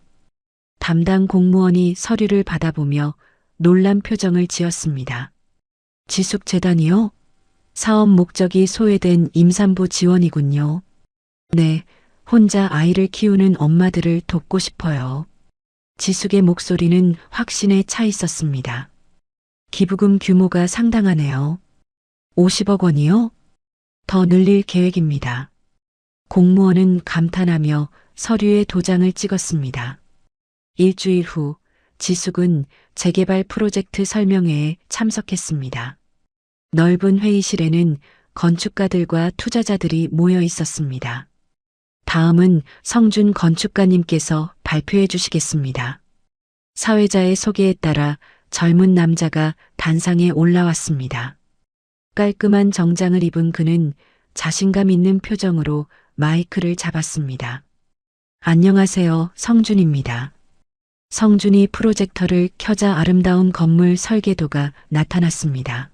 담당 공무원이 서류를 받아보며 놀란 표정을 지었습니다. 지숙재단이요? 사업 목적이 소외된 임산부 지원이군요. 네, 혼자 아이를 키우는 엄마들을 돕고 싶어요. 지숙의 목소리는 확신에 차 있었습니다. 기부금 규모가 상당하네요. 50억 원이요? 더 늘릴 계획입니다. 공무원은 감탄하며 서류에 도장을 찍었습니다. 일주일 후 지숙은 재개발 프로젝트 설명회에 참석했습니다. 넓은 회의실에는 건축가들과 투자자들이 모여 있었습니다. 다음은 성준 건축가님께서 발표해 주시겠습니다. 사회자의 소개에 따라 젊은 남자가 단상에 올라왔습니다. 깔끔한 정장을 입은 그는 자신감 있는 표정으로 마이크를 잡았습니다. 안녕하세요, 성준입니다. 성준이 프로젝터를 켜자 아름다운 건물 설계도가 나타났습니다.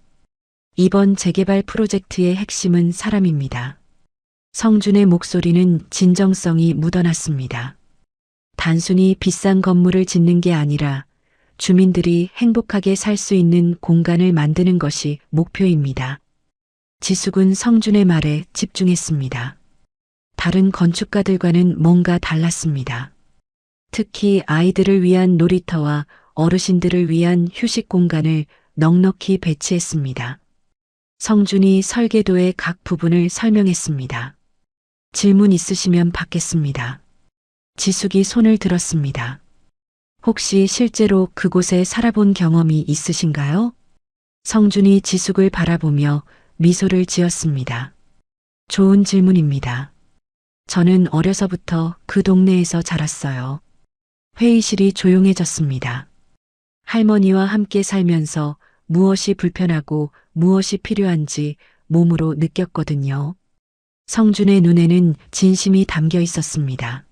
이번 재개발 프로젝트의 핵심은 사람입니다. 성준의 목소리는 진정성이 묻어났습니다. 단순히 비싼 건물을 짓는 게 아니라 주민들이 행복하게 살 수 있는 공간을 만드는 것이 목표입니다. 지숙은 성준의 말에 집중했습니다. 다른 건축가들과는 뭔가 달랐습니다. 특히 아이들을 위한 놀이터와 어르신들을 위한 휴식 공간을 넉넉히 배치했습니다. 성준이 설계도의 각 부분을 설명했습니다. 질문 있으시면 받겠습니다. 지숙이 손을 들었습니다. 혹시 실제로 그곳에 살아본 경험이 있으신가요? 성준이 지숙을 바라보며 미소를 지었습니다. 좋은 질문입니다. 저는 어려서부터 그 동네에서 자랐어요. 회의실이 조용해졌습니다. 할머니와 함께 살면서 무엇이 불편하고 무엇이 필요한지 몸으로 느꼈거든요. 성준의 눈에는 진심이 담겨 있었습니다.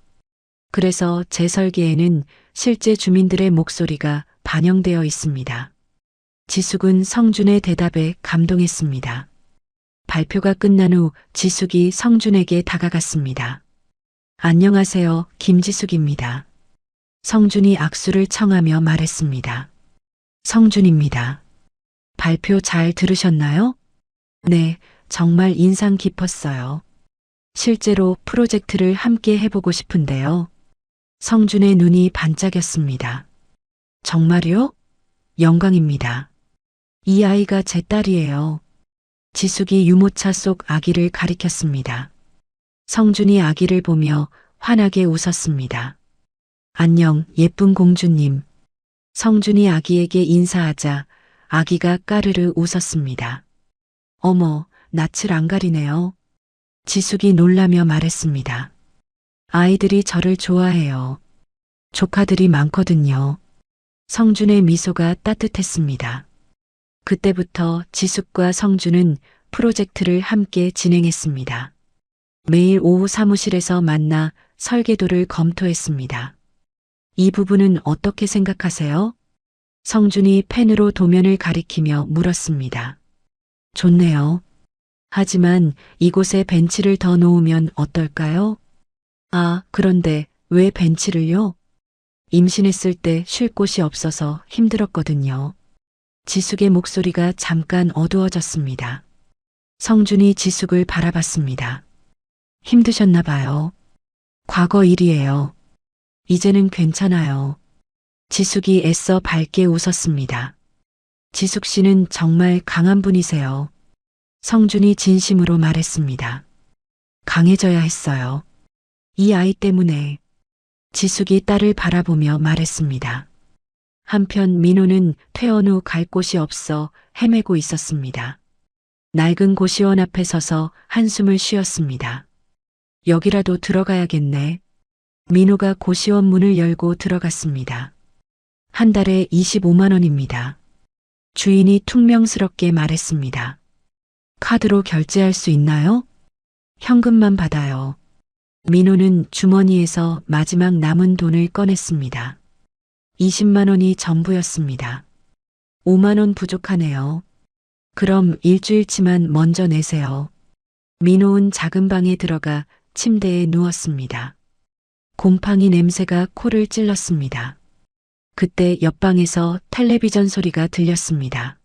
그래서 제 설계에는 실제 주민들의 목소리가 반영되어 있습니다. 지숙은 성준의 대답에 감동했습니다. 발표가 끝난 후 지숙이 성준에게 다가갔습니다. 안녕하세요, 김지숙입니다. 성준이 악수를 청하며 말했습니다. 성준입니다. 발표 잘 들으셨나요? 네, 정말 인상 깊었어요. 실제로 프로젝트를 함께 해보고 싶은데요. 성준의 눈이 반짝였습니다. 정말요? 영광입니다. 이 아이가 제 딸이에요. 지숙이 유모차 속 아기를 가리켰습니다. 성준이 아기를 보며 환하게 웃었습니다. 안녕, 예쁜 공주님. 성준이 아기에게 인사하자 아기가 까르르 웃었습니다. 어머, 낯을 안 가리네요. 지숙이 놀라며 말했습니다. 아이들이 저를 좋아해요. 조카들이 많거든요. 성준의 미소가 따뜻했습니다. 그때부터 지숙과 성준은 프로젝트를 함께 진행했습니다. 매일 오후 사무실에서 만나 설계도를 검토했습니다. 이 부분은 어떻게 생각하세요? 성준이 펜으로 도면을 가리키며 물었습니다. 좋네요. 하지만 이곳에 벤치를 더 놓으면 어떨까요? 아, 그런데 왜 벤치를요? 임신했을 때 쉴 곳이 없어서 힘들었거든요. 지숙의 목소리가 잠깐 어두워졌습니다. 성준이 지숙을 바라봤습니다. 힘드셨나 봐요. 과거 일이에요. 이제는 괜찮아요. 지숙이 애써 밝게 웃었습니다. 지숙 씨는 정말 강한 분이세요. 성준이 진심으로 말했습니다. 강해져야 했어요. 이 아이 때문에. 지숙이 딸을 바라보며 말했습니다. 한편 민호는 퇴원 후 갈 곳이 없어 헤매고 있었습니다. 낡은 고시원 앞에 서서 한숨을 쉬었습니다. 여기라도 들어가야겠네. 민호가 고시원 문을 열고 들어갔습니다. 한 달에 25만 원입니다. 주인이 퉁명스럽게 말했습니다. 카드로 결제할 수 있나요? 현금만 받아요. 민호는 주머니에서 마지막 남은 돈을 꺼냈습니다. 20만 원이 전부였습니다. 5만 원 부족하네요. 그럼 일주일치만 먼저 내세요. 민호는 작은 방에 들어가 침대에 누웠습니다. 곰팡이 냄새가 코를 찔렀습니다. 그때 옆방에서 텔레비전 소리가 들렸습니다.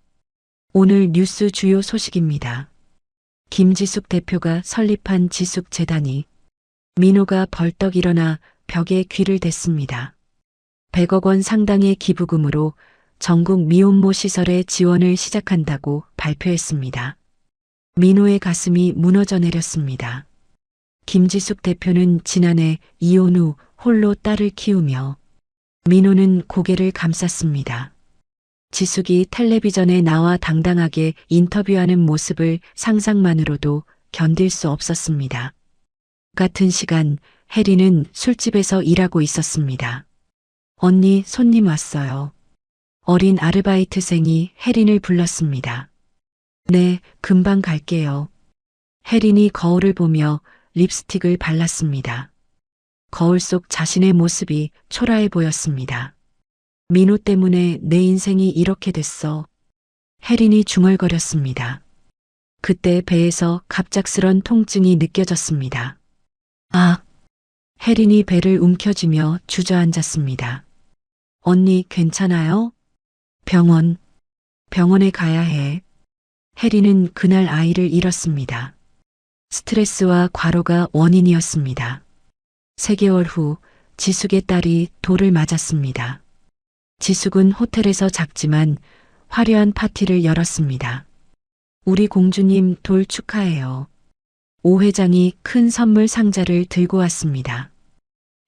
오늘 뉴스 주요 소식입니다. 김지숙 대표가 설립한 지숙재단이. 민호가 벌떡 일어나 벽에 귀를 댔습니다. 100억 원 상당의 기부금으로 전국 미혼모 시설에 지원을 시작한다고 발표했습니다. 민호의 가슴이 무너져 내렸습니다. 김지숙 대표는 지난해 이혼 후 홀로 딸을 키우며 민호는 고개를 감쌌습니다. 지숙이 텔레비전에 나와 당당하게 인터뷰하는 모습을 상상만으로도 견딜 수 없었습니다. 같은 시간 혜리는 술집에서 일하고 있었습니다. 언니, 손님 왔어요. 어린 아르바이트생이 혜린을 불렀습니다. 네, 금방 갈게요. 혜린이 거울을 보며 립스틱을 발랐습니다. 거울 속 자신의 모습이 초라해 보였습니다. 민호 때문에 내 인생이 이렇게 됐어. 혜린이 중얼거렸습니다. 그때 배에서 갑작스런 통증이 느껴졌습니다. 아, 혜린이 배를 움켜쥐며 주저앉았습니다. 언니 괜찮아요? 병원에 가야 해. 혜린은 그날 아이를 잃었습니다. 스트레스와 과로가 원인이었습니다. 3개월 후 지숙의 딸이 돌을 맞았습니다. 지숙은 호텔에서 작지만 화려한 파티를 열었습니다. 우리 공주님 돌 축하해요. 오 회장이 큰 선물 상자를 들고 왔습니다.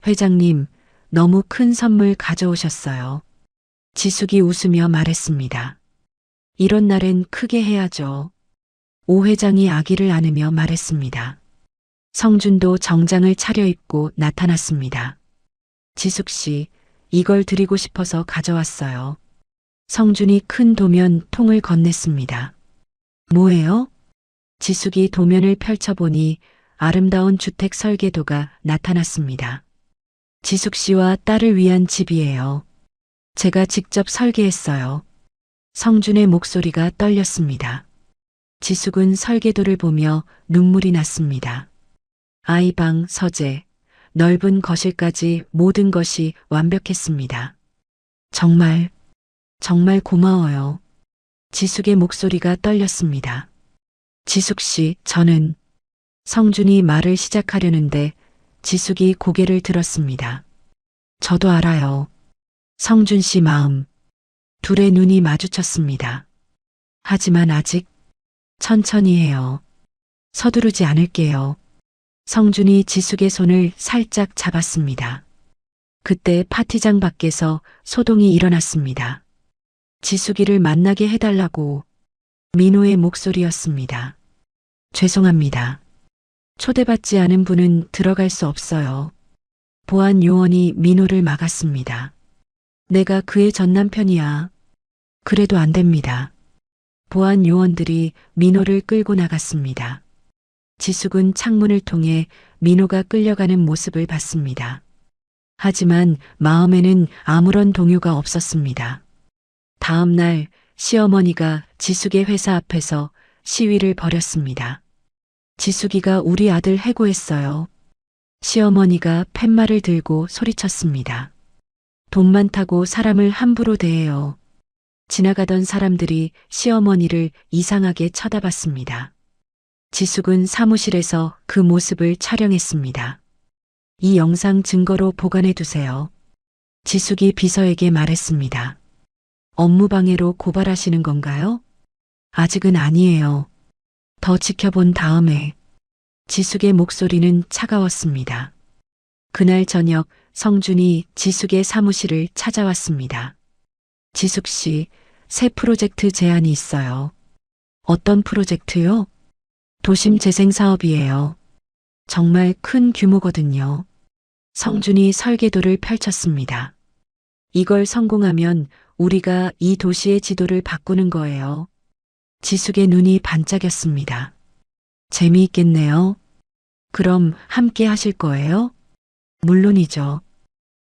회장님, 너무 큰 선물 가져오셨어요. 지숙이 웃으며 말했습니다. 이런 날엔 크게 해야죠. 오 회장이 아기를 안으며 말했습니다. 성준도 정장을 차려입고 나타났습니다. 지숙 씨, 이걸 드리고 싶어서 가져왔어요. 성준이 큰 도면 통을 건넸습니다. 뭐예요? 지숙이 도면을 펼쳐보니 아름다운 주택 설계도가 나타났습니다. 지숙 씨와 딸을 위한 집이에요. 제가 직접 설계했어요. 성준의 목소리가 떨렸습니다. 지숙은 설계도를 보며 눈물이 났습니다. 아이방, 서재, 넓은 거실까지 모든 것이 완벽했습니다. 정말 고마워요. 지숙의 목소리가 떨렸습니다. 지숙 씨, 저는 성준이 말을 시작하려는데 지숙이 고개를 들었습니다. 저도 알아요. 성준 씨 마음. 둘의 눈이 마주쳤습니다. 하지만 아직 천천히 해요. 서두르지 않을게요. 성준이 지숙의 손을 살짝 잡았습니다. 그때 파티장 밖에서 소동이 일어났습니다. 지숙이를 만나게 해달라고. 민호의 목소리였습니다. 죄송합니다. 초대받지 않은 분은 들어갈 수 없어요. 보안 요원이 민호를 막았습니다. 내가 그의 전 남편이야. 그래도 안 됩니다. 보안 요원들이 민호를 끌고 나갔습니다. 지숙은 창문을 통해 민호가 끌려가는 모습을 봤습니다. 하지만 마음에는 아무런 동요가 없었습니다. 다음 날 시어머니가 지숙의 회사 앞에서 시위를 벌였습니다. 지숙이가 우리 아들 해고했어요. 시어머니가 팻말을 들고 소리쳤습니다. 돈 많다고 사람을 함부로 대해요. 지나가던 사람들이 시어머니를 이상하게 쳐다봤습니다. 지숙은 사무실에서 그 모습을 촬영했습니다. 이 영상 증거로 보관해 두세요. 지숙이 비서에게 말했습니다. 업무방해로 고발하시는 건가요? 아직은 아니에요. 더 지켜본 다음에. 지숙의 목소리는 차가웠습니다. 그날 저녁 성준이 지숙의 사무실을 찾아왔습니다. 지숙 씨, 새 프로젝트 제안이 있어요. 어떤 프로젝트요? 도심 재생 사업이에요. 정말 큰 규모거든요. 성준이 설계도를 펼쳤습니다. 이걸 성공하면 우리가 이 도시의 지도를 바꾸는 거예요. 지숙의 눈이 반짝였습니다. 재미있겠네요. 그럼 함께 하실 거예요? 물론이죠.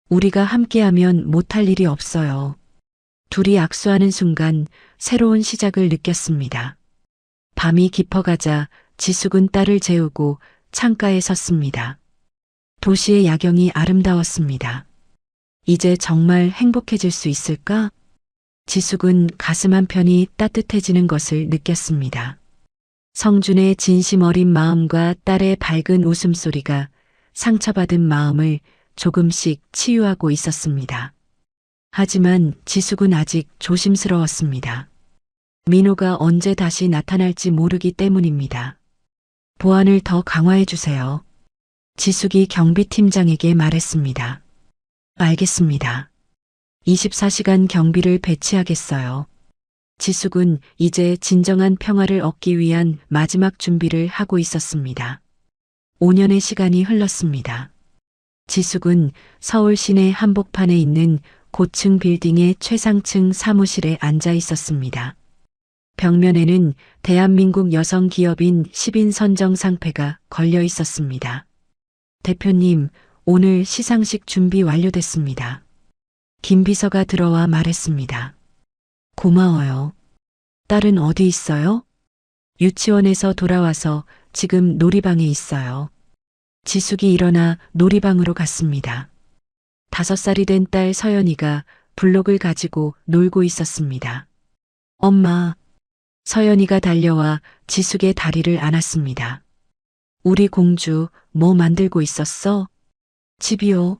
우리가 함께하면 못할 일이 없어요. 둘이 악수하는 순간 새로운 시작을 느꼈습니다. 밤이 깊어가자 지숙은 딸을 재우고 창가에 섰습니다. 도시의 야경이 아름다웠습니다. 이제 정말 행복해질 수 있을까? 지숙은 가슴 한편이 따뜻해지는 것을 느꼈습니다. 성준의 진심 어린 마음과 딸의 밝은 웃음소리가 상처받은 마음을 조금씩 치유하고 있었습니다. 하지만 지숙은 아직 조심스러웠습니다. 민호가 언제 다시 나타날지 모르기 때문입니다. 보안을 더 강화해 주세요. 지숙이 경비팀장에게 말했습니다. 알겠습니다. 24시간 경비를 배치하겠어요. 지숙은 이제 진정한 평화를 얻기 위한 마지막 준비를 하고 있었습니다. 5년의 시간이 흘렀습니다. 지숙은 서울 시내 한복판에 있는 고층 빌딩의 최상층 사무실에 앉아 있었습니다. 벽면에는 대한민국 여성 기업인 10인 선정 상패가 걸려 있었습니다. 대표님, 오늘 시상식 준비 완료됐습니다. 김 비서가 들어와 말했습니다. 고마워요. 딸은 어디 있어요? 유치원에서 돌아와서 지금 놀이방에 있어요. 지숙이 일어나 놀이방으로 갔습니다. 5살이 된 딸 서연이가 블록을 가지고 놀고 있었습니다. 엄마. 서연이가 달려와 지숙의 다리를 안았습니다. 우리 공주 뭐 만들고 있었어? 집이요.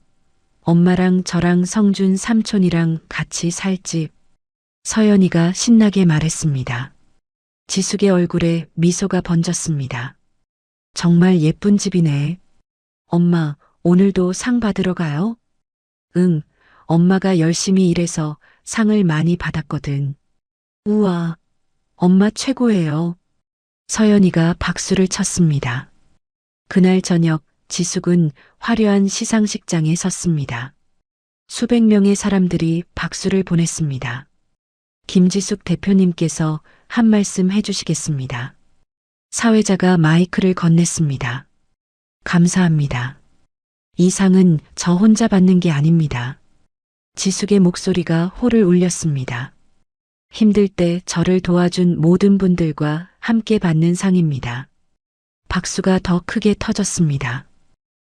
엄마랑 저랑 성준 삼촌이랑 같이 살 집. 서연이가 신나게 말했습니다. 지숙의 얼굴에 미소가 번졌습니다. 정말 예쁜 집이네. 엄마, 오늘도 상 받으러 가요? 응, 엄마가 열심히 일해서 상을 많이 받았거든. 우와, 엄마 최고예요. 서연이가 박수를 쳤습니다. 그날 저녁 지숙은 화려한 시상식장에 섰습니다. 수백 명의 사람들이 박수를 보냈습니다. 김지숙 대표님께서 한 말씀 해주시겠습니다. 사회자가 마이크를 건넸습니다. 감사합니다. 이 상은 저 혼자 받는 게 아닙니다. 지숙의 목소리가 호를 울렸습니다. 힘들 때 저를 도와준 모든 분들과 함께 받는 상입니다. 박수가 더 크게 터졌습니다.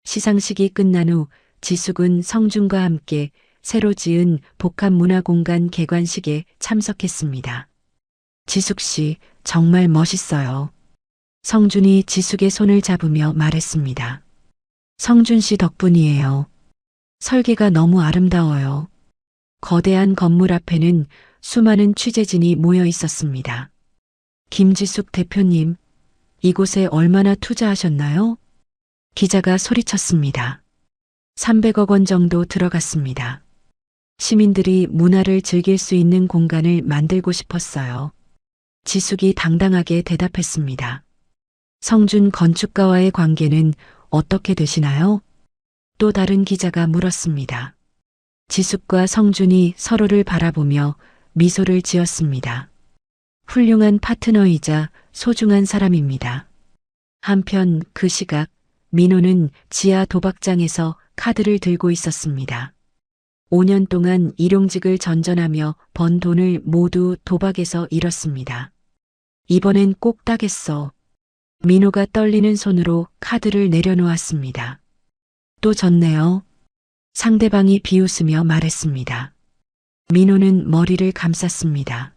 시상식이 끝난 후 지숙은 성준과 함께 새로 지은 복합문화공간 개관식에 참석했습니다. 지숙 씨, 정말 멋있어요. 성준이 지숙의 손을 잡으며 말했습니다. 성준 씨 덕분이에요. 설계가 너무 아름다워요. 거대한 건물 앞에는 수많은 취재진이 모여 있었습니다. 김지숙 대표님, 이곳에 얼마나 투자하셨나요? 기자가 소리쳤습니다. 300억 원 정도 들어갔습니다. 시민들이 문화를 즐길 수 있는 공간을 만들고 싶었어요. 지숙이 당당하게 대답했습니다. 성준 건축가와의 관계는 어떻게 되시나요? 또 다른 기자가 물었습니다. 지숙과 성준이 서로를 바라보며 미소를 지었습니다. 훌륭한 파트너이자 소중한 사람입니다. 한편 그 시각 민호는 지하 도박장에서 카드를 들고 있었습니다. 5년 동안 일용직을 전전하며 번 돈을 모두 도박에서 잃었습니다. 이번엔 꼭 따겠어. 민호가 떨리는 손으로 카드를 내려놓았습니다. 또 졌네요. 상대방이 비웃으며 말했습니다. 민호는 머리를 감쌌습니다.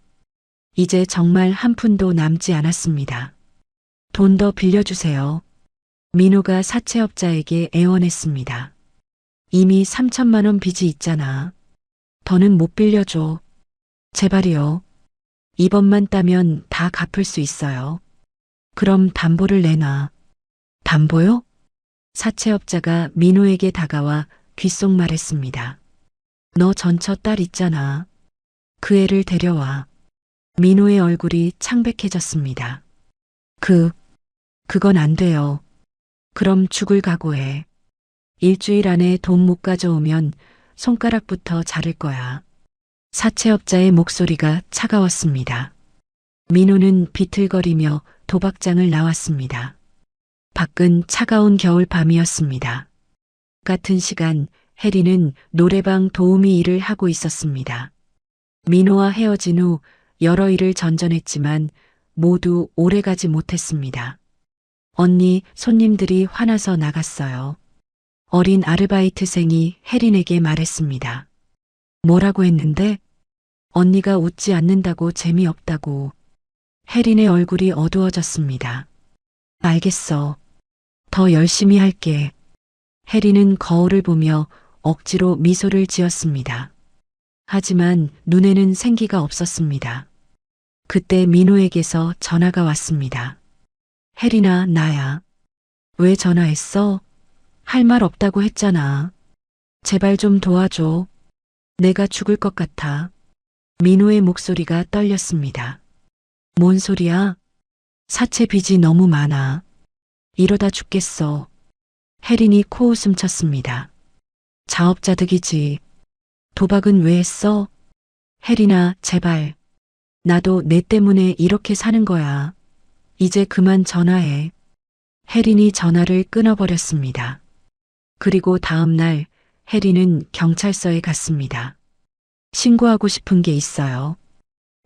이제 정말 한 푼도 남지 않았습니다. 돈 더 빌려주세요. 민호가 사채업자에게 애원했습니다. 이미 3천만 원 빚이 있잖아. 더는 못 빌려줘. 제발이요. 이번만 따면 다 갚을 수 있어요. 그럼 담보를 내놔. 담보요? 사채업자가 민호에게 다가와 귓속말했습니다. 너 전처 딸 있잖아. 그 애를 데려와. 민호의 얼굴이 창백해졌습니다. 그건 안 돼요. 그럼 죽을 각오해. 일주일 안에 돈 못 가져오면 손가락부터 자를 거야. 사채업자의 목소리가 차가웠습니다. 민호는 비틀거리며 도박장을 나왔습니다. 밖은 차가운 겨울 밤이었습니다. 같은 시간 혜리는 노래방 도우미 일을 하고 있었습니다. 민호와 헤어진 후 여러 일을 전전했지만 모두 오래가지 못했습니다. 언니, 손님들이 화나서 나갔어요. 어린 아르바이트생이 혜린에게 말했습니다. 뭐라고 했는데? 언니가 웃지 않는다고 재미없다고. 혜린의 얼굴이 어두워졌습니다. 알겠어. 더 열심히 할게. 혜린은 거울을 보며 억지로 미소를 지었습니다. 하지만 눈에는 생기가 없었습니다. 그때 민호에게서 전화가 왔습니다. 혜린아, 나야. 왜 전화했어? 할 말 없다고 했잖아. 제발 좀 도와줘. 내가 죽을 것 같아. 민호의 목소리가 떨렸습니다. 뭔 소리야? 사채 빚이 너무 많아. 이러다 죽겠어. 혜린이 코웃음 쳤습니다. 자업자득이지. 도박은 왜 했어? 혜린아, 제발. 나도 내 때문에 이렇게 사는 거야. 이제 그만 전화해. 혜린이 전화를 끊어버렸습니다. 그리고 다음 날 혜린은 경찰서에 갔습니다. 신고하고 싶은 게 있어요.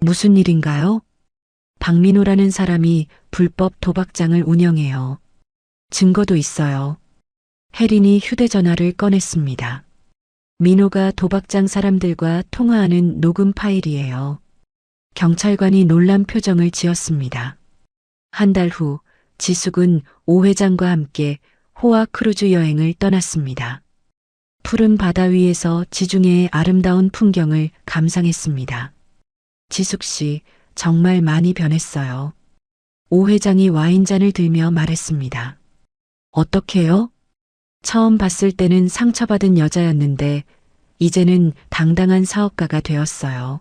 무슨 일인가요? 박민호라는 사람이 불법 도박장을 운영해요. 증거도 있어요. 혜린이 휴대전화를 꺼냈습니다. 민호가 도박장 사람들과 통화하는 녹음 파일이에요. 경찰관이 놀란 표정을 지었습니다. 한 달 후 지숙은 오 회장과 함께 호화 크루즈 여행을 떠났습니다. 푸른 바다 위에서 지중해의 아름다운 풍경을 감상했습니다. 지숙 씨, 정말 많이 변했어요. 오 회장이 와인잔을 들며 말했습니다. 어떻게요? 처음 봤을 때는 상처받은 여자였는데 이제는 당당한 사업가가 되었어요.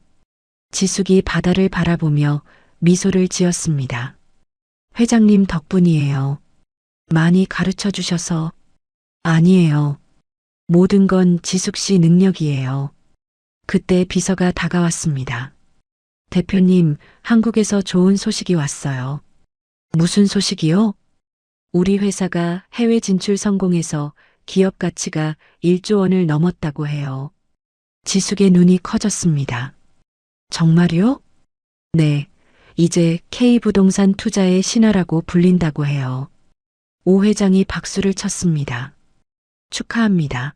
지숙이 바다를 바라보며 미소를 지었습니다. 회장님 덕분이에요. 많이 가르쳐 주셔서. 아니에요. 모든 건 지숙 씨 능력이에요. 그때 비서가 다가왔습니다. 대표님, 한국에서 좋은 소식이 왔어요. 무슨 소식이요? 우리 회사가 해외 진출 성공해서 기업 가치가 1조 원을 넘었다고 해요. 지숙의 눈이 커졌습니다. 정말요? 네. 이제 K부동산 투자의 신화라고 불린다고 해요. 오 회장이 박수를 쳤습니다. 축하합니다.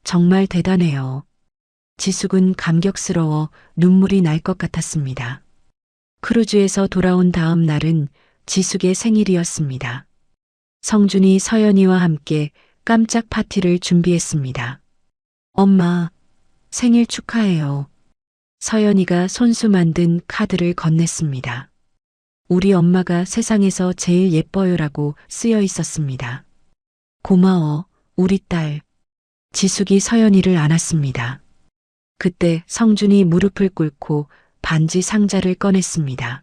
정말 대단해요. 지숙은 감격스러워 눈물이 날 것 같았습니다. 크루즈에서 돌아온 다음 날은 지숙의 생일이었습니다. 성준이 서연이와 함께 깜짝 파티를 준비했습니다. 엄마, 생일 축하해요. 서연이가 손수 만든 카드를 건넸습니다. 우리 엄마가 세상에서 제일 예뻐요라고 쓰여 있었습니다. 고마워, 우리 딸. 지숙이 서연이를 안았습니다. 그때 성준이 무릎을 꿇고 반지 상자를 꺼냈습니다.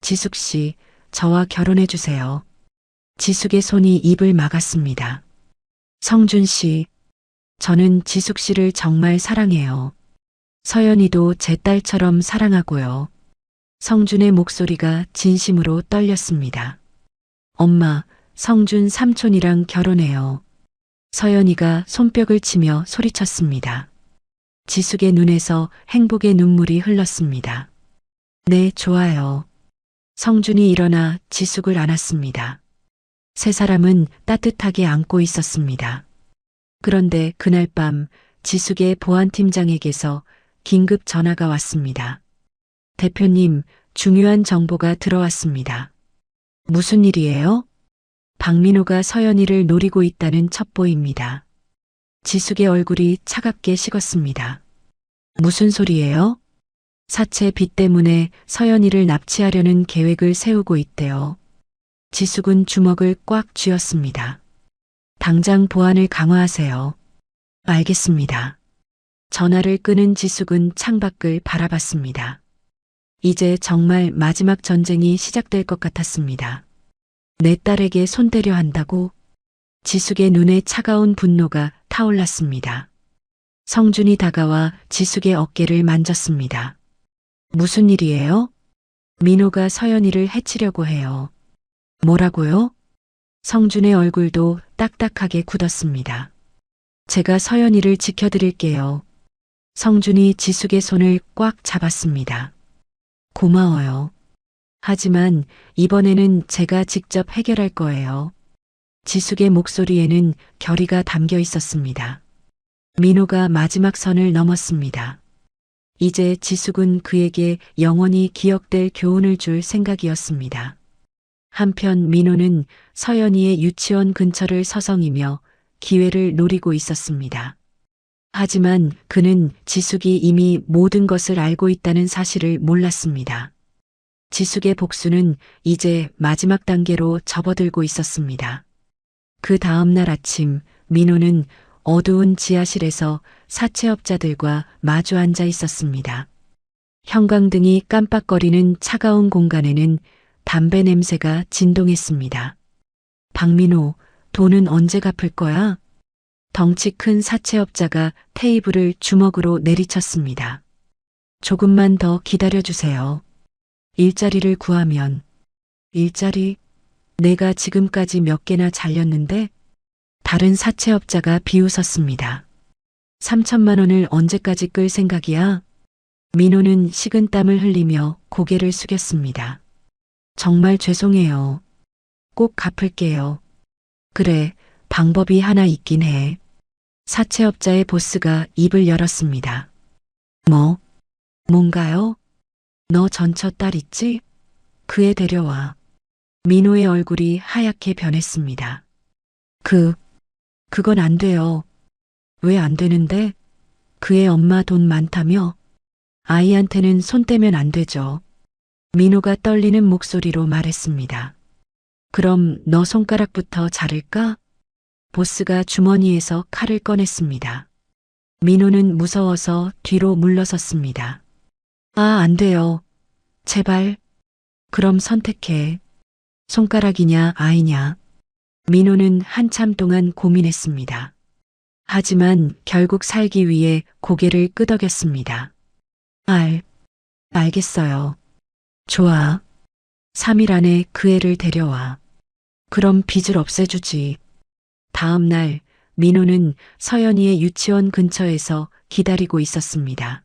지숙 씨, 저와 결혼해 주세요. 지숙의 손이 입을 막았습니다. 성준 씨, 저는 지숙 씨를 정말 사랑해요. 서연이도 제 딸처럼 사랑하고요. 성준의 목소리가 진심으로 떨렸습니다. 엄마, 성준 삼촌이랑 결혼해요. 서연이가 손뼉을 치며 소리쳤습니다. 지숙의 눈에서 행복의 눈물이 흘렀습니다. 네, 좋아요. 성준이 일어나 지숙을 안았습니다. 세 사람은 따뜻하게 안고 있었습니다. 그런데 그날 밤 지숙의 보안팀장에게서 긴급 전화가 왔습니다. 대표님, 중요한 정보가 들어왔습니다. 무슨 일이에요? 박민호가 서연이를 노리고 있다는 첩보입니다. 지숙의 얼굴이 차갑게 식었습니다. 무슨 소리예요? 사채 빚 때문에 서연이를 납치하려는 계획을 세우고 있대요. 지숙은 주먹을 꽉 쥐었습니다. 당장 보안을 강화하세요. 알겠습니다. 전화를 끊은 지숙은 창밖을 바라봤습니다. 이제 정말 마지막 전쟁이 시작될 것 같았습니다. 내 딸에게 손대려 한다고? 지숙의 눈에 차가운 분노가 타올랐습니다. 성준이 다가와 지숙의 어깨를 만졌습니다. 무슨 일이에요? 민호가 서연이를 해치려고 해요. 뭐라고요? 성준의 얼굴도 딱딱하게 굳었습니다. 제가 서연이를 지켜드릴게요. 성준이 지숙의 손을 꽉 잡았습니다. 고마워요. 하지만 이번에는 제가 직접 해결할 거예요. 지숙의 목소리에는 결의가 담겨 있었습니다. 민호가 마지막 선을 넘었습니다. 이제 지숙은 그에게 영원히 기억될 교훈을 줄 생각이었습니다. 한편 민호는 서연이의 유치원 근처를 서성이며 기회를 노리고 있었습니다. 하지만 그는 지숙이 이미 모든 것을 알고 있다는 사실을 몰랐습니다. 지숙의 복수는 이제 마지막 단계로 접어들고 있었습니다. 그 다음 날 아침 민호는 어두운 지하실에서 사채업자들과 마주 앉아 있었습니다. 형광등이 깜빡거리는 차가운 공간에는 담배 냄새가 진동했습니다. 박민호, 돈은 언제 갚을 거야? 덩치 큰 사채업자가 테이블을 주먹으로 내리쳤습니다. 조금만 더 기다려주세요. 일자리를 구하면. 일자리? 내가 지금까지 몇 개나 잘렸는데? 다른 사채업자가 비웃었습니다. 3천만 원을 언제까지 끌 생각이야? 민호는 식은땀을 흘리며 고개를 숙였습니다. 정말 죄송해요. 꼭 갚을게요. 그래, 방법이 하나 있긴 해. 사채업자의 보스가 입을 열었습니다. 뭔가요? 너 전처 딸 있지? 그 애 데려와. 민호의 얼굴이 하얗게 변했습니다. 그건 안 돼요. 왜 안 되는데? 그 애 엄마 돈 많다며? 아이한테는 손 떼면 안 되죠. 민호가 떨리는 목소리로 말했습니다. 그럼 너 손가락부터 자를까? 보스가 주머니에서 칼을 꺼냈습니다. 민호는 무서워서 뒤로 물러섰습니다. 안 돼요. 제발. 그럼 선택해. 손가락이냐 아이냐. 민호는 한참 동안 고민했습니다. 하지만 결국 살기 위해 고개를 끄덕였습니다. 알겠어요. 좋아. 3일 안에 그 애를 데려와. 그럼 빚을 없애주지. 다음 날 민호는 서연이의 유치원 근처에서 기다리고 있었습니다.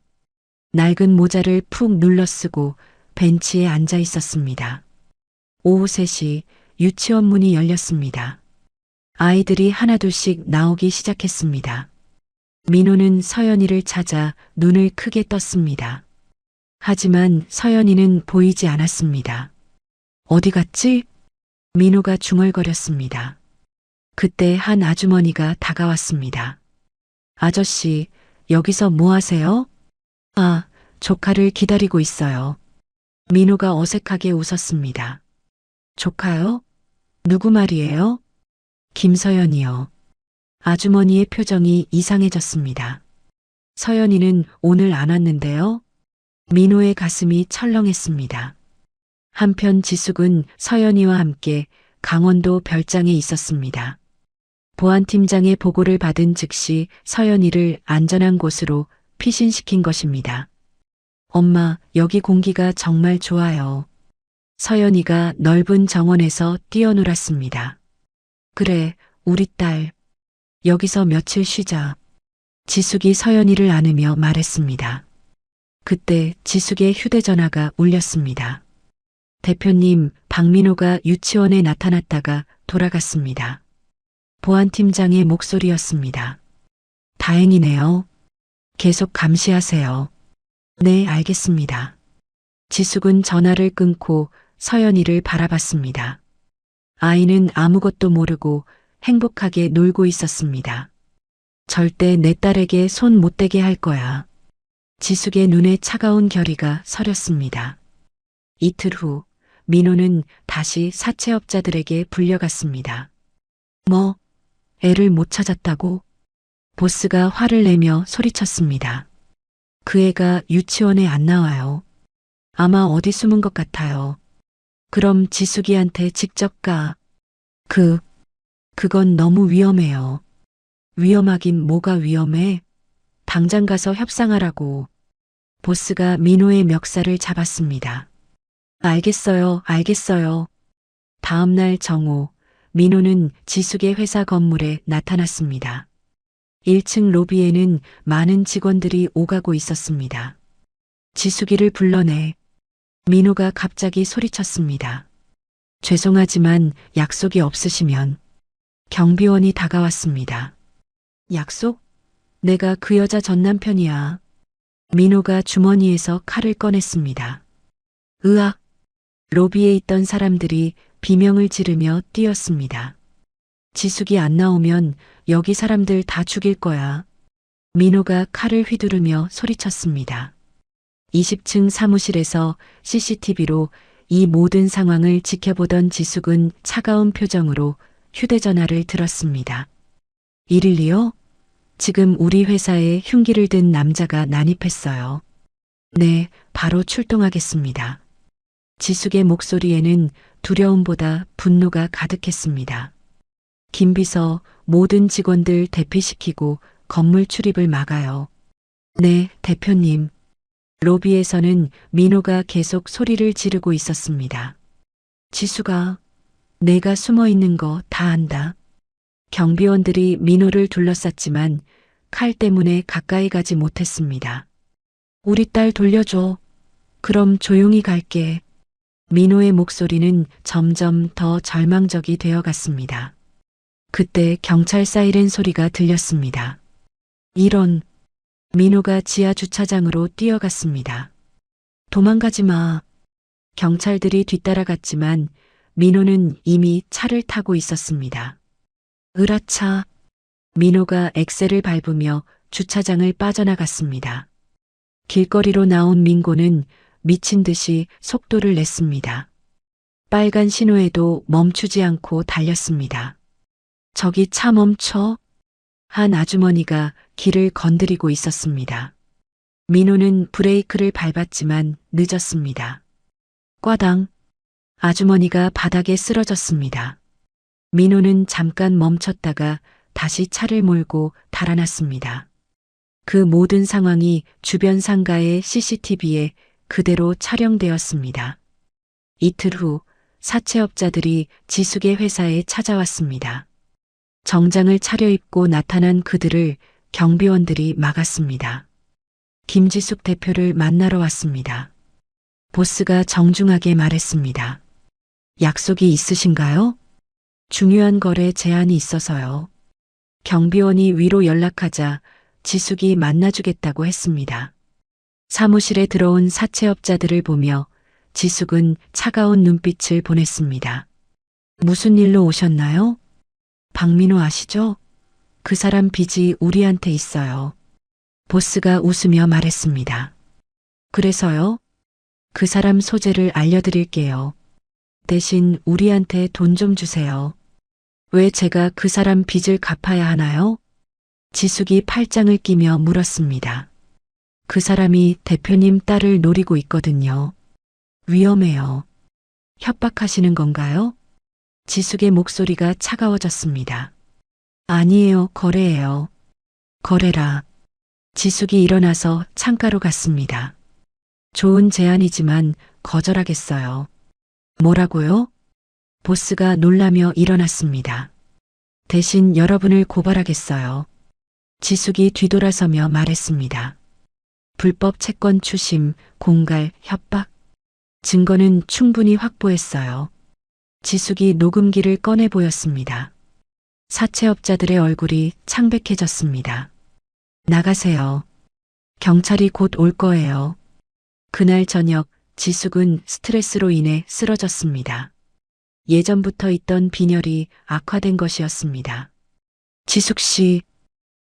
낡은 모자를 푹 눌러 쓰고 벤치에 앉아 있었습니다. 오후 3시 유치원 문이 열렸습니다. 아이들이 하나둘씩 나오기 시작했습니다. 민호는 서연이를 찾아 눈을 크게 떴습니다. 하지만 서연이는 보이지 않았습니다. 어디 갔지? 민호가 중얼거렸습니다. 그때 한 아주머니가 다가왔습니다. 아저씨, 여기서 뭐 하세요? 아, 조카를 기다리고 있어요. 민호가 어색하게 웃었습니다. 조카요? 누구 말이에요? 김서연이요. 아주머니의 표정이 이상해졌습니다. 서연이는 오늘 안 왔는데요? 민호의 가슴이 철렁했습니다. 한편 지숙은 서연이와 함께 강원도 별장에 있었습니다. 보안팀장의 보고를 받은 즉시 서연이를 안전한 곳으로 피신시킨 것입니다. 엄마, 여기 공기가 정말 좋아요. 서연이가 넓은 정원에서 뛰어놀았습니다. 그래, 우리 딸. 여기서 며칠 쉬자. 지숙이 서연이를 안으며 말했습니다. 그때 지숙의 휴대전화가 울렸습니다. 대표님, 박민호가 유치원에 나타났다가 돌아갔습니다. 보안팀장의 목소리였습니다. 다행이네요. 계속 감시하세요. 네, 알겠습니다. 지숙은 전화를 끊고 서연이를 바라봤습니다. 아이는 아무것도 모르고 행복하게 놀고 있었습니다. 절대 내 딸에게 손 못 대게 할 거야. 지숙의 눈에 차가운 결의가 서렸습니다. 이틀 후 민호는 다시 사채업자들에게 불려갔습니다. 뭐, 애를 못 찾았다고? 보스가 화를 내며 소리쳤습니다. 그 애가 유치원에 안 나와요. 아마 어디 숨은 것 같아요. 그럼 지숙이한테 직접 가. 그건 너무 위험해요. 위험하긴 뭐가 위험해? 당장 가서 협상하라고. 보스가 민호의 멱살을 잡았습니다. 알겠어요. 다음 날 정오, 민호는 지숙의 회사 건물에 나타났습니다. 1층 로비에는 많은 직원들이 오가고 있었습니다. 지숙이를 불러내. 민호가 갑자기 소리쳤습니다. 죄송하지만 약속이 없으시면. 경비원이 다가왔습니다. 약속? 내가 그 여자 전 남편이야. 민호가 주머니에서 칼을 꺼냈습니다. 으악! 로비에 있던 사람들이 비명을 지르며 뛰었습니다. 지숙이 안 나오면 여기 사람들 다 죽일 거야. 민호가 칼을 휘두르며 소리쳤습니다. 20층 사무실에서 CCTV로 이 모든 상황을 지켜보던 지숙은 차가운 표정으로 휴대전화를 들었습니다. 112요? 지금 우리 회사에 흉기를 든 남자가 난입했어요. 네, 바로 출동하겠습니다. 지숙의 목소리에는 두려움보다 분노가 가득했습니다. 김비서, 모든 직원들 대피시키고 건물 출입을 막아요. 네, 대표님. 로비에서는 민호가 계속 소리를 지르고 있었습니다. 지숙아, 내가 숨어 있는 거 다 안다. 경비원들이 민호를 둘러쌌지만 칼 때문에 가까이 가지 못했습니다. 우리 딸 돌려줘. 그럼 조용히 갈게. 민호의 목소리는 점점 더 절망적이 되어 갔습니다. 그때 경찰 사이렌 소리가 들렸습니다. 이런, 민호가 지하 주차장으로 뛰어갔습니다. 도망가지 마. 경찰들이 뒤따라갔지만 민호는 이미 차를 타고 있었습니다. 으라차. 민호가 엑셀을 밟으며 주차장을 빠져나갔습니다. 길거리로 나온 민고는 미친 듯이 속도를 냈습니다. 빨간 신호에도 멈추지 않고 달렸습니다. 저기 차 멈춰. 한 아주머니가 길을 건드리고 있었습니다. 민호는 브레이크를 밟았지만 늦었습니다. 꽈당. 아주머니가 바닥에 쓰러졌습니다. 민호는 잠깐 멈췄다가 다시 차를 몰고 달아났습니다. 그 모든 상황이 주변 상가의 CCTV에 그대로 촬영되었습니다. 이틀 후 사채업자들이 지숙의 회사에 찾아왔습니다. 정장을 차려입고 나타난 그들을 경비원들이 막았습니다. 김지숙 대표를 만나러 왔습니다. 보스가 정중하게 말했습니다. 약속이 있으신가요? 중요한 거래 제안이 있어서요. 경비원이 위로 연락하자 지숙이 만나주겠다고 했습니다. 사무실에 들어온 사채업자들을 보며 지숙은 차가운 눈빛을 보냈습니다. 무슨 일로 오셨나요? 박민호 아시죠? 그 사람 빚이 우리한테 있어요. 보스가 웃으며 말했습니다. 그래서요? 그 사람 소재를 알려드릴게요. 대신 우리한테 돈 좀 주세요. 왜 제가 그 사람 빚을 갚아야 하나요? 지숙이 팔짱을 끼며 물었습니다. 그 사람이 대표님 딸을 노리고 있거든요. 위험해요. 협박하시는 건가요? 지숙의 목소리가 차가워졌습니다. 아니에요, 거래예요. 거래라. 지숙이 일어나서 창가로 갔습니다. 좋은 제안이지만 거절하겠어요. 뭐라고요? 보스가 놀라며 일어났습니다. 대신 여러분을 고발하겠어요. 지숙이 뒤돌아서며 말했습니다. 불법 채권 추심, 공갈, 협박. 증거는 충분히 확보했어요. 지숙이 녹음기를 꺼내 보였습니다. 사채업자들의 얼굴이 창백해졌습니다. 나가세요. 경찰이 곧 올 거예요. 그날 저녁 지숙은 스트레스로 인해 쓰러졌습니다. 예전부터 있던 빈혈이 악화된 것이었습니다. 지숙 씨,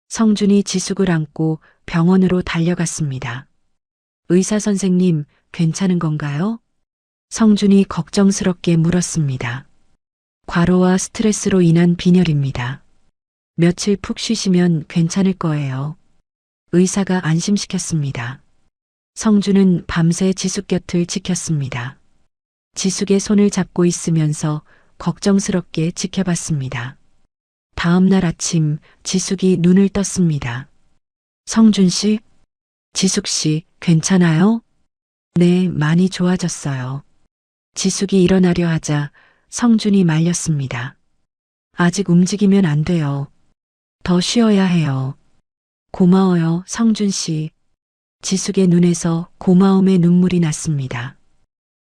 성준이 지숙을 안고 병원으로 달려갔습니다. 의사 선생님, 괜찮은 건가요? 성준이 걱정스럽게 물었습니다. 과로와 스트레스로 인한 빈혈입니다. 며칠 푹 쉬시면 괜찮을 거예요. 의사가 안심시켰습니다. 성준은 밤새 지숙 곁을 지켰습니다. 지숙의 손을 잡고 있으면서 걱정스럽게 지켜봤습니다. 다음 날 아침 지숙이 눈을 떴습니다. 성준 씨? 지숙 씨, 괜찮아요? 네, 많이 좋아졌어요. 지숙이 일어나려 하자 성준이 말렸습니다. 아직 움직이면 안 돼요. 더 쉬어야 해요. 고마워요, 성준 씨. 지숙의 눈에서 고마움의 눈물이 났습니다.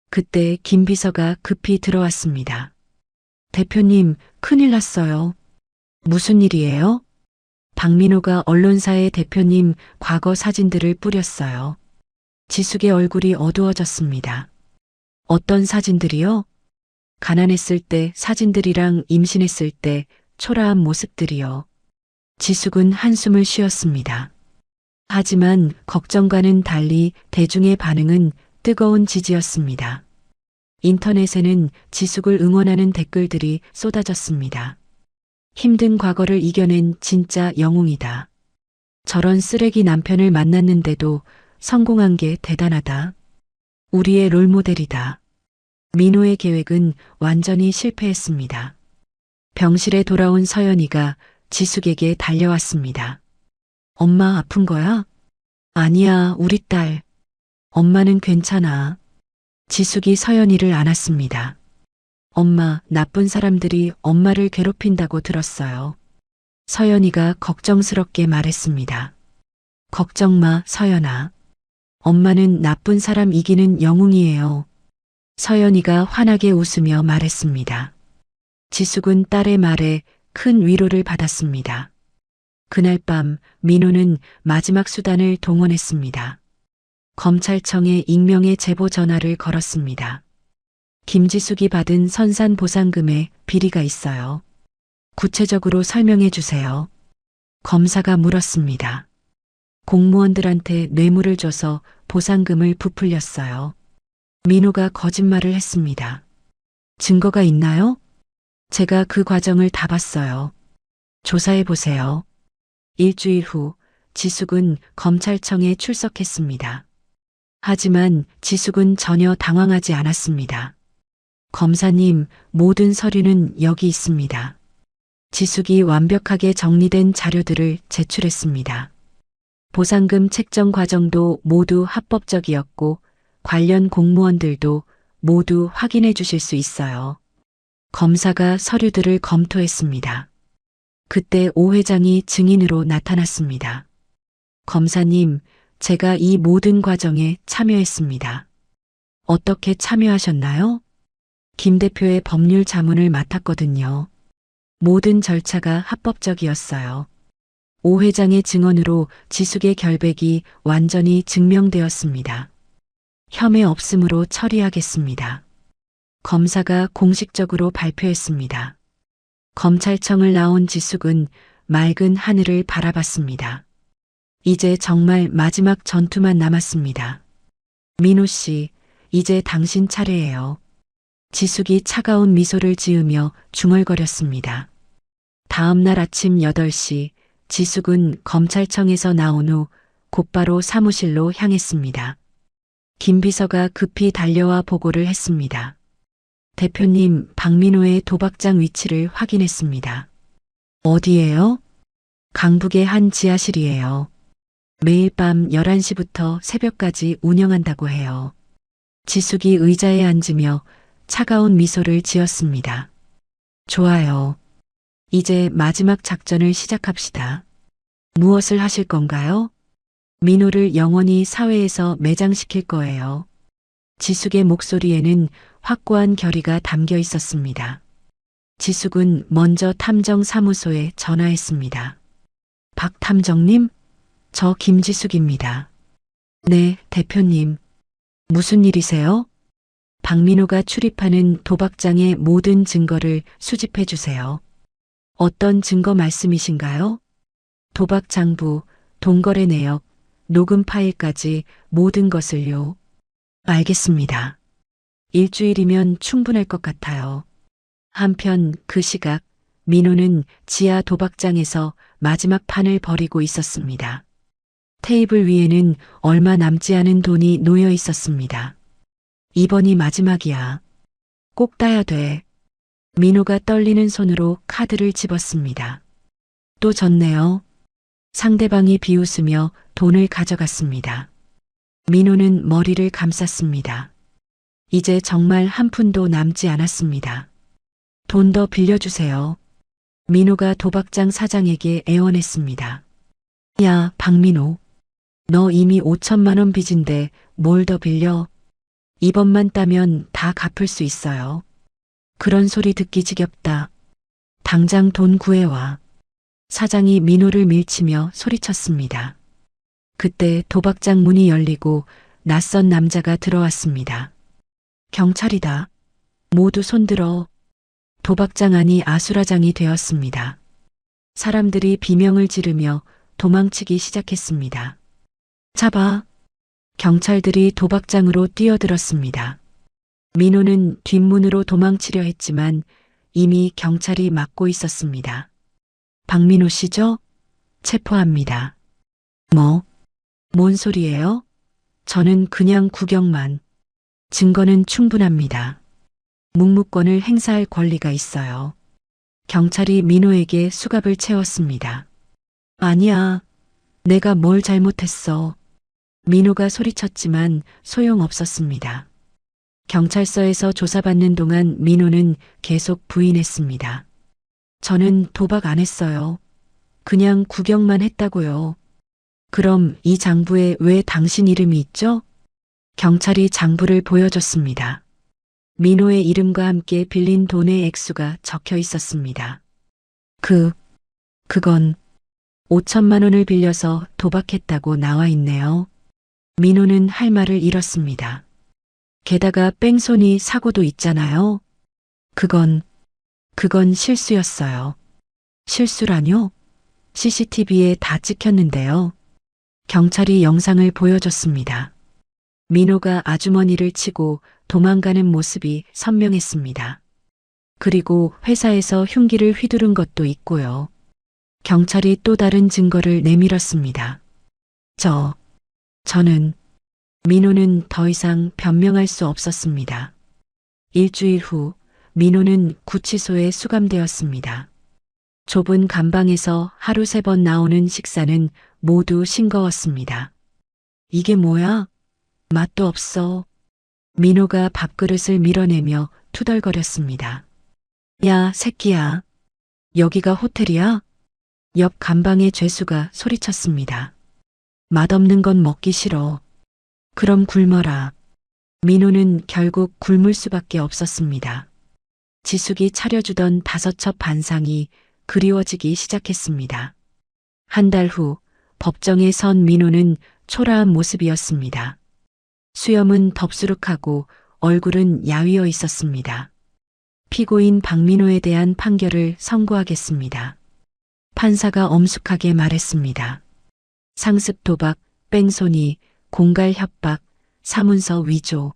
그때 김 비서가 급히 들어왔습니다. 대표님, 큰일 났어요. 무슨 일이에요? 박민호가 언론사에 대표님 과거 사진들을 뿌렸어요. 지숙의 얼굴이 어두워졌습니다. 어떤 사진들이요? 가난했을 때 사진들이랑 임신했을 때 초라한 모습들이요. 지숙은 한숨을 쉬었습니다. 하지만 걱정과는 달리 대중의 반응은 뜨거운 지지였습니다. 인터넷에는 지숙을 응원하는 댓글들이 쏟아졌습니다. 힘든 과거를 이겨낸 진짜 영웅이다. 저런 쓰레기 남편을 만났는데도 성공한 게 대단하다. 우리의 롤모델이다. 민호의 계획은 완전히 실패했습니다. 병실에 돌아온 서연이가 지숙에게 달려왔습니다. 엄마 아픈 거야? 아니야, 우리 딸. 엄마는 괜찮아. 지숙이 서연이를 안았습니다. 엄마, 나쁜 사람들이 엄마를 괴롭힌다고 들었어요. 서연이가 걱정스럽게 말했습니다. 걱정 마, 서연아. 엄마는 나쁜 사람 이기는 영웅이에요. 서연이가 환하게 웃으며 말했습니다. 지숙은 딸의 말에 큰 위로를 받았습니다. 그날 밤 민호는 마지막 수단을 동원했습니다. 검찰청에 익명의 제보 전화를 걸었습니다. 김지숙이 받은 선산 보상금에 비리가 있어요. 구체적으로 설명해 주세요. 검사가 물었습니다. 공무원들한테 뇌물을 줘서 보상금을 부풀렸어요. 민호가 거짓말을 했습니다. 증거가 있나요? 제가 그 과정을 다 봤어요. 조사해 보세요. 일주일 후 지숙은 검찰청에 출석했습니다. 하지만 지숙은 전혀 당황하지 않았습니다. 검사님, 모든 서류는 여기 있습니다. 지숙이 완벽하게 정리된 자료들을 제출했습니다. 보상금 책정 과정도 모두 합법적이었고 관련 공무원들도 모두 확인해 주실 수 있어요. 검사가 서류들을 검토했습니다. 그때 오 회장이 증인으로 나타났습니다. 검사님, 제가 이 모든 과정에 참여했습니다. 어떻게 참여하셨나요? 김 대표의 법률 자문을 맡았거든요. 모든 절차가 합법적이었어요. 오 회장의 증언으로 지숙의 결백이 완전히 증명되었습니다. 혐의 없음으로 처리하겠습니다. 검사가 공식적으로 발표했습니다. 검찰청을 나온 지숙은 맑은 하늘을 바라봤습니다. 이제 정말 마지막 전투만 남았습니다. 민호 씨, 이제 당신 차례예요. 지숙이 차가운 미소를 지으며 중얼거렸습니다. 다음 날 아침 8시 지숙은 검찰청에서 나온 후 곧바로 사무실로 향했습니다. 김 비서가 급히 달려와 보고를 했습니다. 대표님, 박민호의 도박장 위치를 확인했습니다. 어디예요? 강북의 한 지하실이에요. 매일 밤 11시부터 새벽까지 운영한다고 해요. 지숙이 의자에 앉으며 차가운 미소를 지었습니다. 좋아요. 이제 마지막 작전을 시작합시다. 무엇을 하실 건가요? 민호를 영원히 사회에서 매장시킬 거예요. 지숙의 목소리에는 확고한 결의가 담겨 있었습니다. 지숙은 먼저 탐정사무소에 전화했습니다. 박 탐정님, 저 김지숙입니다. 네, 대표님. 무슨 일이세요? 박민호가 출입하는 도박장의 모든 증거를 수집해 주세요. 어떤 증거 말씀이신가요? 도박 장부, 돈거래 내역, 녹음 파일까지 모든 것을요. 알겠습니다. 일주일이면 충분할 것 같아요. 한편 그 시각 민호는 지하 도박장에서 마지막 판을 벌이고 있었습니다. 테이블 위에는 얼마 남지 않은 돈이 놓여 있었습니다. 이번이 마지막이야. 꼭 따야 돼. 민호가 떨리는 손으로 카드를 집었습니다. 또 졌네요. 상대방이 비웃으며 돈을 가져갔습니다. 민호는 머리를 감쌌습니다. 이제 정말 한 푼도 남지 않았습니다. 돈 더 빌려주세요. 민호가 도박장 사장에게 애원했습니다. 야, 박민호. 너 이미 5천만 원 빚인데 뭘 더 빌려? 이번만 따면 다 갚을 수 있어요. 그런 소리 듣기 지겹다. 당장 돈 구해와. 사장이 민호를 밀치며 소리쳤습니다. 그때 도박장 문이 열리고 낯선 남자가 들어왔습니다. 경찰이다. 모두 손들어. 도박장 안이 아수라장이 되었습니다. 사람들이 비명을 지르며 도망치기 시작했습니다. 잡아. 경찰들이 도박장으로 뛰어들었습니다. 민호는 뒷문으로 도망치려 했지만 이미 경찰이 막고 있었습니다. 박민호 씨죠? 체포합니다. 뭔 소리예요? 저는 그냥 구경만. 증거는 충분합니다. 묵묵권을 행사할 권리가 있어요. 경찰이 민호에게 수갑을 채웠습니다. 아니야. 내가 뭘 잘못했어. 민호가 소리쳤지만 소용없었습니다. 경찰서에서 조사받는 동안 민호는 계속 부인했습니다. 저는 도박 안 했어요. 그냥 구경만 했다고요. 그럼 이 장부에 왜 당신 이름이 있죠? 경찰이 장부를 보여줬습니다. 민호의 이름과 함께 빌린 돈의 액수가 적혀 있었습니다. 그건 5천만 원을 빌려서 도박했다고 나와 있네요. 민호는 할 말을 잃었습니다. 게다가 뺑소니 사고도 있잖아요. 그건 실수였어요. 실수라뇨? CCTV에 다 찍혔는데요. 경찰이 영상을 보여줬습니다. 민호가 아주머니를 치고 도망가는 모습이 선명했습니다. 그리고 회사에서 흉기를 휘두른 것도 있고요. 경찰이 또 다른 증거를 내밀었습니다. 저는 민호는 더 이상 변명할 수 없었습니다. 일주일 후 민호는 구치소에 수감되었습니다. 좁은 감방에서 하루 3번 나오는 식사는 모두 싱거웠습니다. 이게 뭐야? 맛도 없어. 민호가 밥그릇을 밀어내며 투덜거렸습니다. 야, 새끼야. 여기가 호텔이야? 옆 감방의 죄수가 소리쳤습니다. 맛없는 건 먹기 싫어. 그럼 굶어라. 민호는 결국 굶을 수밖에 없었습니다. 지숙이 차려주던 5첩 반상이 그리워지기 시작했습니다. 한 달 후 법정에 선 민호는 초라한 모습이었습니다. 수염은 덥수룩하고 얼굴은 야위어 있었습니다. 피고인 박민호에 대한 판결을 선고하겠습니다. 판사가 엄숙하게 말했습니다. 상습 도박, 뺑소니, 공갈 협박, 사문서 위조.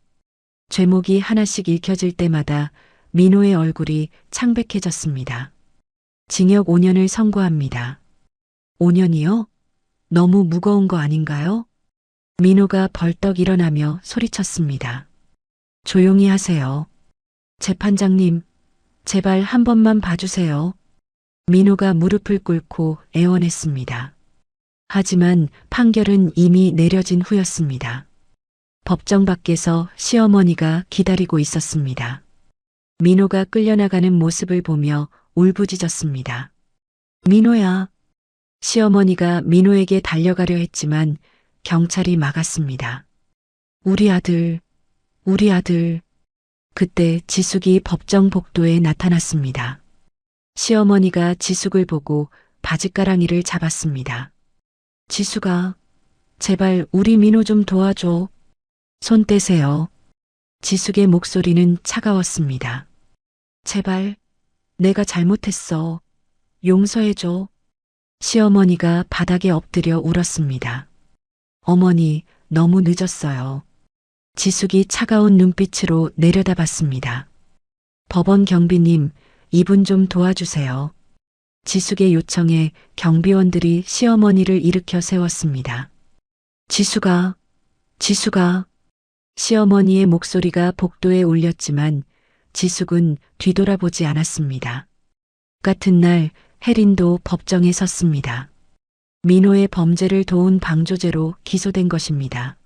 죄목이 하나씩 읽혀질 때마다 민호의 얼굴이 창백해졌습니다. 징역 5년을 선고합니다. 5년이요? 너무 무거운 거 아닌가요? 민호가 벌떡 일어나며 소리쳤습니다. 조용히 하세요. 재판장님, 제발 한 번만 봐주세요. 민호가 무릎을 꿇고 애원했습니다. 하지만 판결은 이미 내려진 후였습니다. 법정 밖에서 시어머니가 기다리고 있었습니다. 민호가 끌려나가는 모습을 보며 울부짖었습니다. 민호야. 시어머니가 민호에게 달려가려 했지만 경찰이 막았습니다. 우리 아들, 우리 아들. 그때 지숙이 법정 복도에 나타났습니다. 시어머니가 지숙을 보고 바짓가랑이를 잡았습니다. 지숙아, 제발 우리 민호 좀 도와줘. 손 떼세요. 지숙의 목소리는 차가웠습니다. 제발, 내가 잘못했어. 용서해줘. 시어머니가 바닥에 엎드려 울었습니다. 어머니, 너무 늦었어요. 지숙이 차가운 눈빛으로 내려다봤습니다. 법원 경비님, 이분 좀 도와주세요. 지숙의 요청에 경비원들이 시어머니를 일으켜 세웠습니다. 지숙아, 지숙아. 시어머니의 목소리가 복도에 울렸지만 지숙은 뒤돌아보지 않았습니다. 같은 날 혜린도 법정에 섰습니다. 민호의 범죄를 도운 방조죄로 기소된 것입니다.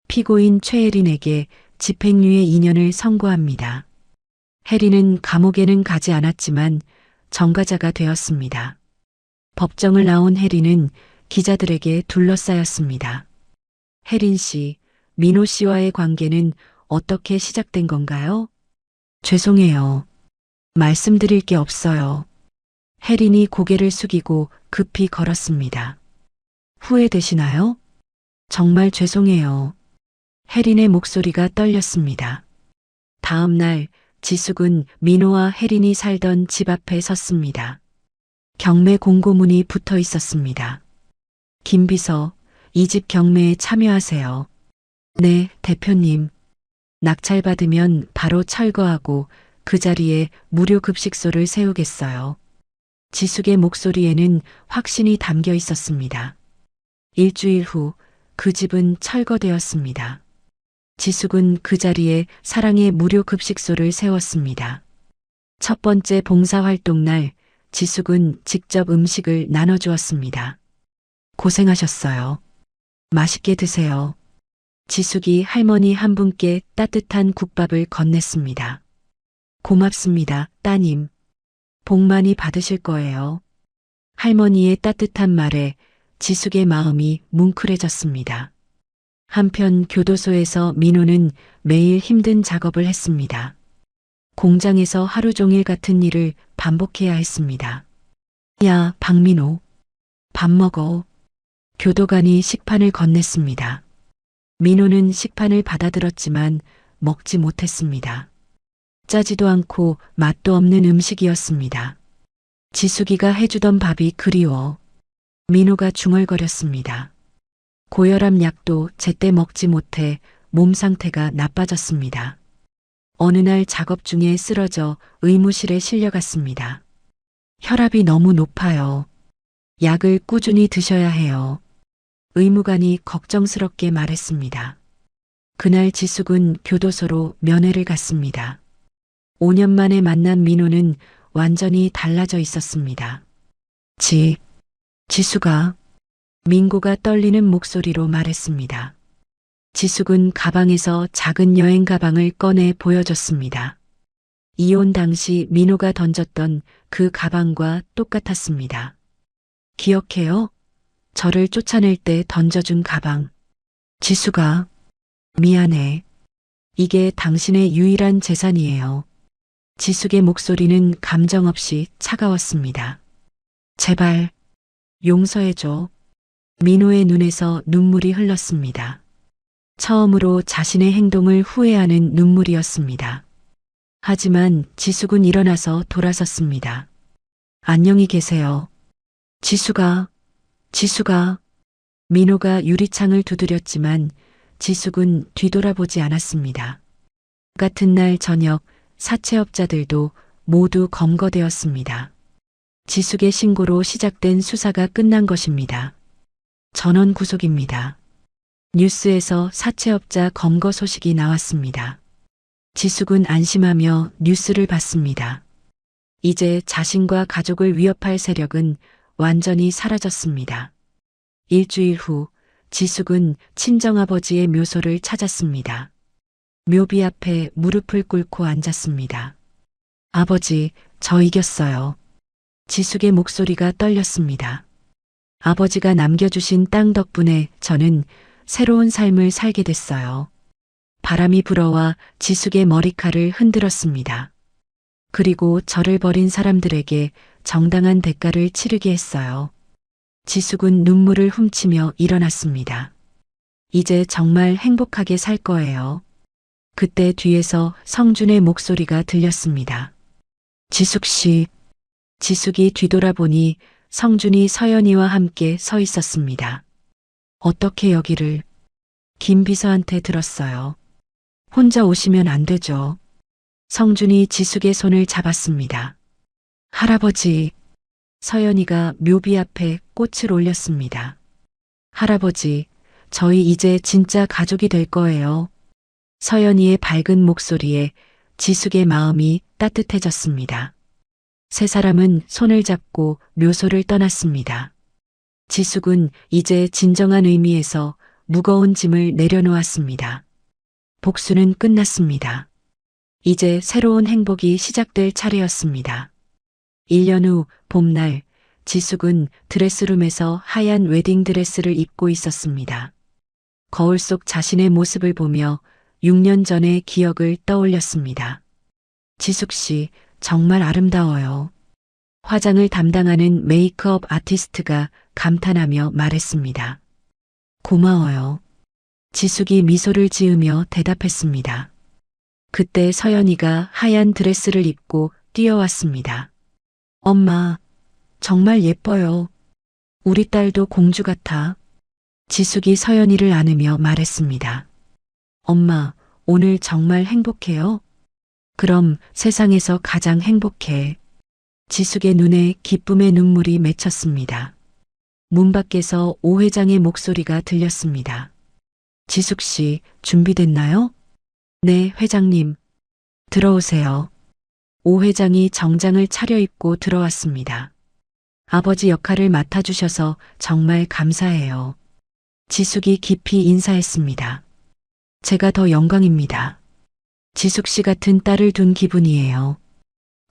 피고인 최혜린에게 집행유예 2년을 선고합니다. 혜린은 감옥에는 가지 않았지만 전과자가 되었습니다. 법정을 나온 혜린은 기자들에게 둘러싸였습니다. 혜린 씨, 민호 씨와의 관계는 어떻게 시작된 건가요? 죄송해요. 말씀드릴 게 없어요. 혜린이 고개를 숙이고 급히 걸었습니다. 후회되시나요? 정말 죄송해요. 혜린의 목소리가 떨렸습니다. 다음 날 지숙은 민호와 혜린이 살던 집 앞에 섰습니다. 경매 공고문이 붙어 있었습니다. 김 비서, 이 집 경매에 참여하세요. 네, 대표님. 낙찰받으면 바로 철거하고 그 자리에 무료 급식소를 세우겠어요. 지숙의 목소리에는 확신이 담겨 있었습니다. 일주일 후 그 집은 철거되었습니다. 지숙은 그 자리에 사랑의 무료 급식소를 세웠습니다. 첫 번째 봉사활동 날 지숙은 직접 음식을 나눠주었습니다. 고생하셨어요. 맛있게 드세요. 지숙이 할머니 한 분께 따뜻한 국밥을 건넸습니다. 고맙습니다, 따님. 복 많이 받으실 거예요. 할머니의 따뜻한 말에 지숙의 마음이 뭉클해졌습니다. 한편 교도소에서 민호는 매일 힘든 작업을 했습니다. 공장에서 하루 종일 같은 일을 반복해야 했습니다. 야, 박민호. 밥 먹어. 교도관이 식판을 건넸습니다. 민호는 식판을 받아들었지만 먹지 못했습니다. 짜지도 않고 맛도 없는 음식이었습니다. 지숙이가 해주던 밥이 그리워. 민호가 중얼거렸습니다. 고혈압 약도 제때 먹지 못해 몸 상태가 나빠졌습니다. 어느 날 작업 중에 쓰러져 의무실에 실려갔습니다. 혈압이 너무 높아요. 약을 꾸준히 드셔야 해요. 의무관이 걱정스럽게 말했습니다. 그날 지숙은 교도소로 면회를 갔습니다. 5년 만에 만난 민호는 완전히 달라져 있었습니다. 지숙아. 민구가 떨리는 목소리로 말했습니다. 지숙은 가방에서 작은 여행 가방을 꺼내 보여줬습니다. 이혼 당시 민호가 던졌던 그 가방과 똑같았습니다. 기억해요? 저를 쫓아낼 때 던져준 가방. 지숙아, 미안해. 이게 당신의 유일한 재산이에요. 지숙의 목소리는 감정 없이 차가웠습니다. 제발, 용서해줘. 민호의 눈에서 눈물이 흘렀습니다. 처음으로 자신의 행동을 후회하는 눈물이었습니다. 하지만 지숙은 일어나서 돌아섰습니다. 안녕히 계세요. 지숙아. 민호가 유리창을 두드렸지만 지숙은 뒤돌아보지 않았습니다. 같은 날 저녁 사채업자들도 모두 검거되었습니다. 지숙의 신고로 시작된 수사가 끝난 것입니다. 전원 구속입니다. 뉴스에서 사채업자 검거 소식이 나왔습니다. 지숙은 안심하며 뉴스를 봤습니다. 이제 자신과 가족을 위협할 세력은 완전히 사라졌습니다. 일주일 후 지숙은 친정아버지의 묘소를 찾았습니다. 묘비 앞에 무릎을 꿇고 앉았습니다. 아버지, 저 이겼어요. 지숙의 목소리가 떨렸습니다. 아버지가 남겨주신 땅 덕분에 저는 새로운 삶을 살게 됐어요. 바람이 불어와 지숙의 머리칼을 흔들었습니다. 그리고 저를 버린 사람들에게 정당한 대가를 치르게 했어요. 지숙은 눈물을 훔치며 일어났습니다. 이제 정말 행복하게 살 거예요. 그때 뒤에서 성준의 목소리가 들렸습니다. 지숙 씨. 지숙이 뒤돌아보니 성준이 서연이와 함께 서 있었습니다. 어떻게 여기를? 김 비서한테 들었어요. 혼자 오시면 안 되죠. 성준이 지숙의 손을 잡았습니다. 할아버지. 서연이가 묘비 앞에 꽃을 올렸습니다. 할아버지, 저희 이제 진짜 가족이 될 거예요. 서연이의 밝은 목소리에 지숙의 마음이 따뜻해졌습니다. 세 사람은 손을 잡고 묘소를 떠났습니다. 지숙은 이제 진정한 의미에서 무거운 짐을 내려놓았습니다. 복수는 끝났습니다. 이제 새로운 행복이 시작될 차례였습니다. 1년 후 봄날, 지숙은 드레스룸에서 하얀 웨딩드레스를 입고 있었습니다. 거울 속 자신의 모습을 보며 6년 전의 기억을 떠올렸습니다. 지숙 씨, 정말 아름다워요. 화장을 담당하는 메이크업 아티스트가 감탄하며 말했습니다. 고마워요. 지숙이 미소를 지으며 대답했습니다. 그때 서연이가 하얀 드레스를 입고 뛰어왔습니다. 엄마, 정말 예뻐요. 우리 딸도 공주 같아. 지숙이 서연이를 안으며 말했습니다. 엄마, 오늘 정말 행복해요? 그럼 세상에서 가장 행복해. 지숙의 눈에 기쁨의 눈물이 맺혔습니다. 문 밖에서 오 회장의 목소리가 들렸습니다. 지숙 씨, 준비됐나요? 네, 회장님. 들어오세요. 오 회장이 정장을 차려입고 들어왔습니다. 아버지 역할을 맡아주셔서 정말 감사해요. 지숙이 깊이 인사했습니다. 제가 더 영광입니다. 지숙 씨 같은 딸을 둔 기분이에요.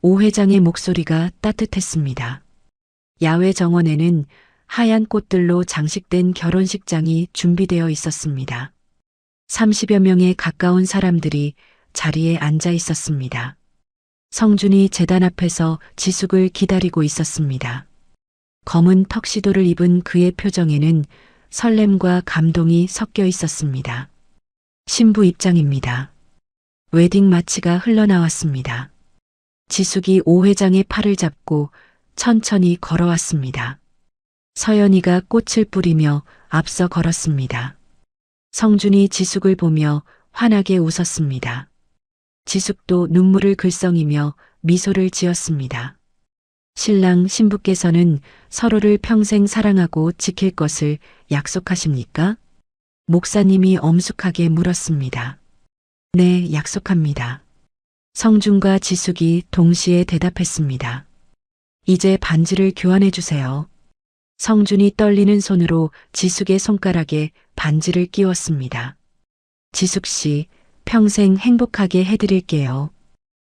오 회장의 목소리가 따뜻했습니다. 야외 정원에는 하얀 꽃들로 장식된 결혼식장이 준비되어 있었습니다. 30여 명에 가까운 사람들이 자리에 앉아 있었습니다. 성준이 제단 앞에서 지숙을 기다리고 있었습니다. 검은 턱시도를 입은 그의 표정에는 설렘과 감동이 섞여 있었습니다. 신부 입장입니다. 웨딩 마치가 흘러나왔습니다. 지숙이 오 회장의 팔을 잡고 천천히 걸어왔습니다. 서연이가 꽃을 뿌리며 앞서 걸었습니다. 성준이 지숙을 보며 환하게 웃었습니다. 지숙도 눈물을 글썽이며 미소를 지었습니다. 신랑 신부께서는 서로를 평생 사랑하고 지킬 것을 약속하십니까? 목사님이 엄숙하게 물었습니다. 네, 약속합니다. 성준과 지숙이 동시에 대답했습니다. 이제 반지를 교환해 주세요. 성준이 떨리는 손으로 지숙의 손가락에 반지를 끼웠습니다. 지숙 씨, 평생 행복하게 해드릴게요.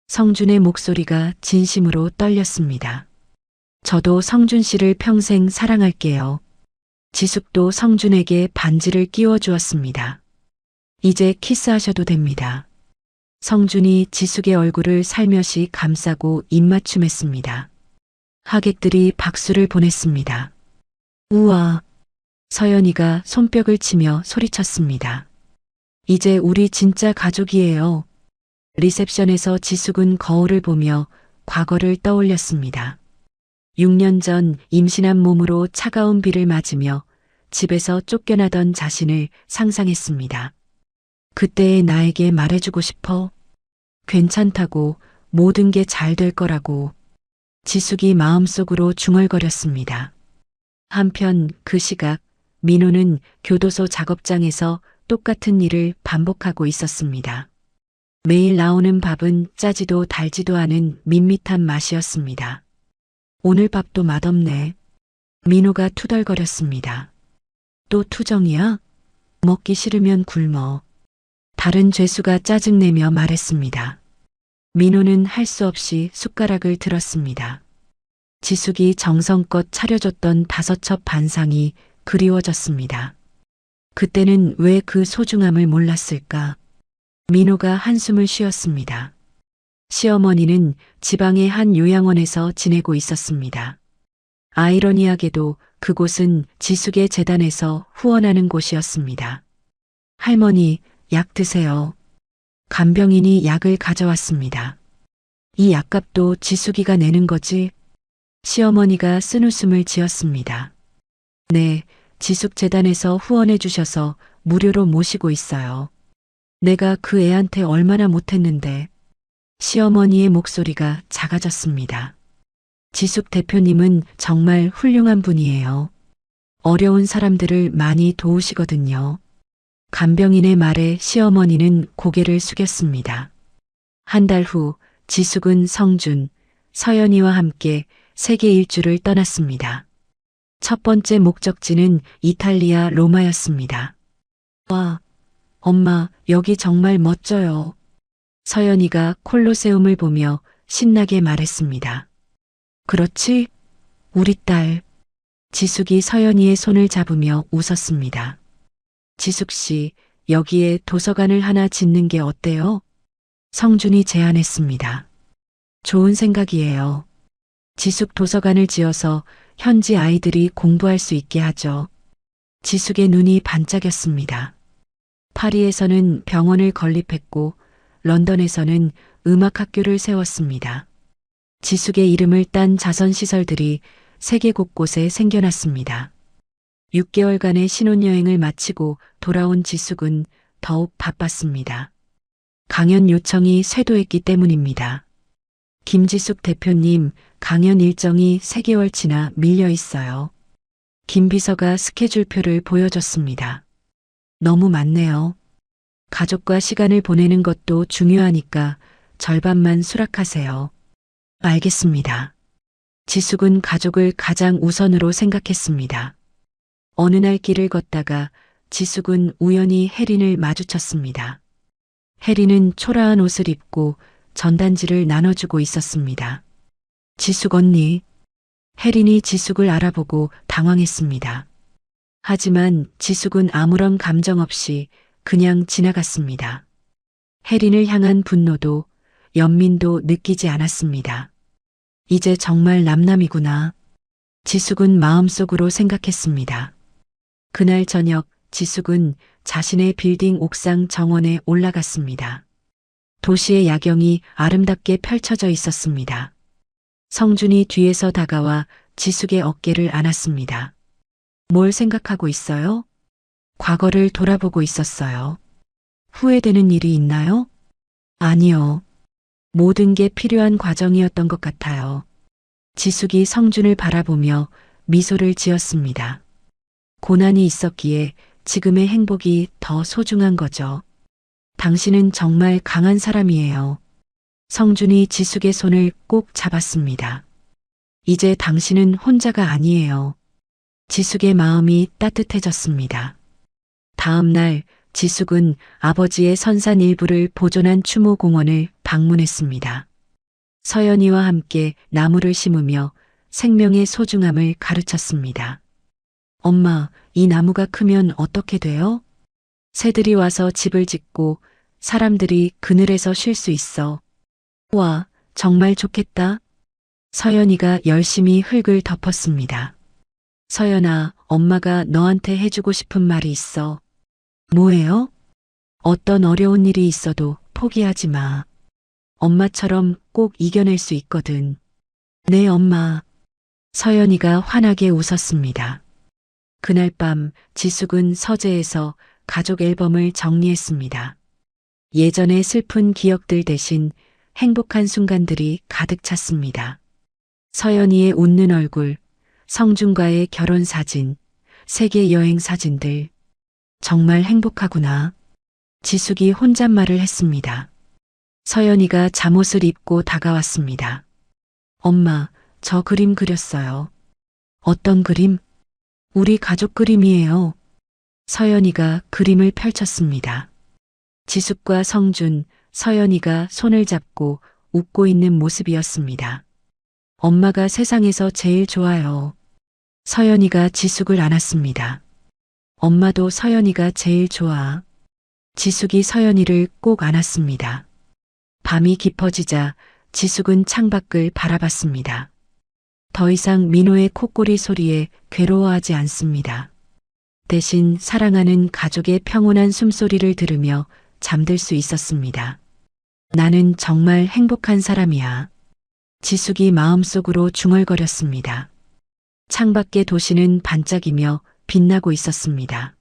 성준의 목소리가 진심으로 떨렸습니다. 저도 성준 씨를 평생 사랑할게요. 지숙도 성준에게 반지를 끼워 주었습니다. 이제 키스하셔도 됩니다. 성준이 지숙의 얼굴을 살며시 감싸고 입맞춤했습니다. 하객들이 박수를 보냈습니다. 우와! 서연이가 손뼉을 치며 소리쳤습니다. 이제 우리 진짜 가족이에요. 리셉션에서 지숙은 거울을 보며 과거를 떠올렸습니다. 6년 전 임신한 몸으로 차가운 비를 맞으며 집에서 쫓겨나던 자신을 상상했습니다. 그때의 나에게 말해주고 싶어. 괜찮다고, 모든 게 잘 될 거라고. 지숙이 마음속으로 중얼거렸습니다. 한편 그 시각 민호는 교도소 작업장에서 똑같은 일을 반복하고 있었습니다. 매일 나오는 밥은 짜지도 달지도 않은 밋밋한 맛이었습니다. 오늘 밥도 맛없네. 민호가 투덜거렸습니다. 또 투정이야? 먹기 싫으면 굶어. 다른 죄수가 짜증내며 말했습니다. 민호는 할 수 없이 숟가락을 들었습니다. 지숙이 정성껏 차려줬던 5첩 반상이 그리워졌습니다. 그때는 왜 그 소중함을 몰랐을까? 민호가 한숨을 쉬었습니다. 시어머니는 지방의 한 요양원에서 지내고 있었습니다. 아이러니하게도 그곳은 지숙의 재단에서 후원하는 곳이었습니다. 할머니, 약 드세요. 간병인이 약을 가져왔습니다. 이 약값도 지숙이가 내는 거지? 시어머니가 쓴웃음을 지었습니다. 네, 지숙재단에서 후원해 주셔서 무료로 모시고 있어요. 내가 그 애한테 얼마나 못했는데. 시어머니의 목소리가 작아졌습니다. 지숙 대표님은 정말 훌륭한 분이에요. 어려운 사람들을 많이 도우시거든요. 간병인의 말에 시어머니는 고개를 숙였습니다. 한 달 후 지숙은 성준, 서연이와 함께 세계 일주를 떠났습니다. 첫 번째 목적지는 이탈리아 로마였습니다. 와, 엄마, 여기 정말 멋져요. 서연이가 콜로세움을 보며 신나게 말했습니다. 그렇지? 우리 딸. 지숙이 서연이의 손을 잡으며 웃었습니다. 지숙 씨, 여기에 도서관을 하나 짓는 게 어때요? 성준이 제안했습니다. 좋은 생각이에요. 지숙 도서관을 지어서 현지 아이들이 공부할 수 있게 하죠. 지숙의 눈이 반짝였습니다. 파리에서는 병원을 건립했고 런던에서는 음악학교를 세웠습니다. 지숙의 이름을 딴 자선시설들이 세계 곳곳에 생겨났습니다. 6개월간의 신혼여행을 마치고 돌아온 지숙은 더욱 바빴습니다. 강연 요청이 쇄도했기 때문입니다. 김지숙 대표님, 강연 일정이 3개월치나 밀려 있어요. 김 비서가 스케줄표를 보여줬습니다. 너무 많네요. 가족과 시간을 보내는 것도 중요하니까 절반만 수락하세요. 알겠습니다. 지숙은 가족을 가장 우선으로 생각했습니다. 어느 날 길을 걷다가 지숙은 우연히 혜린을 마주쳤습니다. 혜린은 초라한 옷을 입고 전단지를 나눠주고 있었습니다. 지숙 언니. 혜린이 지숙을 알아보고 당황했습니다. 하지만 지숙은 아무런 감정 없이 그냥 지나갔습니다. 혜린을 향한 분노도 연민도 느끼지 않았습니다. 이제 정말 남남이구나. 지숙은 마음속으로 생각했습니다. 그날 저녁 지숙은 자신의 빌딩 옥상 정원에 올라갔습니다. 도시의 야경이 아름답게 펼쳐져 있었습니다. 성준이 뒤에서 다가와 지숙의 어깨를 안았습니다. 뭘 생각하고 있어요? 과거를 돌아보고 있었어요. 후회되는 일이 있나요? 아니요. 모든 게 필요한 과정이었던 것 같아요. 지숙이 성준을 바라보며 미소를 지었습니다. 고난이 있었기에 지금의 행복이 더 소중한 거죠. 당신은 정말 강한 사람이에요. 성준이 지숙의 손을 꼭 잡았습니다. 이제 당신은 혼자가 아니에요. 지숙의 마음이 따뜻해졌습니다. 다음 날 지숙은 아버지의 선산 일부를 보존한 추모공원을 방문했습니다. 서연이와 함께 나무를 심으며 생명의 소중함을 가르쳤습니다. 엄마, 이 나무가 크면 어떻게 돼요? 새들이 와서 집을 짓고 사람들이 그늘에서 쉴 수 있어. 와, 정말 좋겠다. 서연이가 열심히 흙을 덮었습니다. 서연아, 엄마가 너한테 해주고 싶은 말이 있어. 뭐예요? 어떤 어려운 일이 있어도 포기하지 마. 엄마처럼 꼭 이겨낼 수 있거든. 네, 엄마. 서연이가 환하게 웃었습니다. 그날 밤 지숙은 서재에서 가족 앨범을 정리했습니다. 예전의 슬픈 기억들 대신 행복한 순간들이 가득 찼습니다. 서연이의 웃는 얼굴, 성준과의 결혼 사진, 세계 여행 사진들. 정말 행복하구나. 지숙이 혼잣말을 했습니다. 서연이가 잠옷을 입고 다가왔습니다. 엄마, 저 그림 그렸어요. 어떤 그림? 우리 가족 그림이에요. 서연이가 그림을 펼쳤습니다. 지숙과 성준, 서연이가 손을 잡고 웃고 있는 모습이었습니다. 엄마가 세상에서 제일 좋아요. 서연이가 지숙을 안았습니다. 엄마도 서연이가 제일 좋아. 지숙이 서연이를 꼭 안았습니다. 밤이 깊어지자 지숙은 창밖을 바라봤습니다. 더 이상 민호의 콧소리 소리에 괴로워하지 않습니다. 대신 사랑하는 가족의 평온한 숨소리를 들으며 잠들 수 있었습니다. 나는 정말 행복한 사람이야. 지숙이 마음속으로 중얼거렸습니다. 창밖의 도시는 반짝이며 빛나고 있었습니다.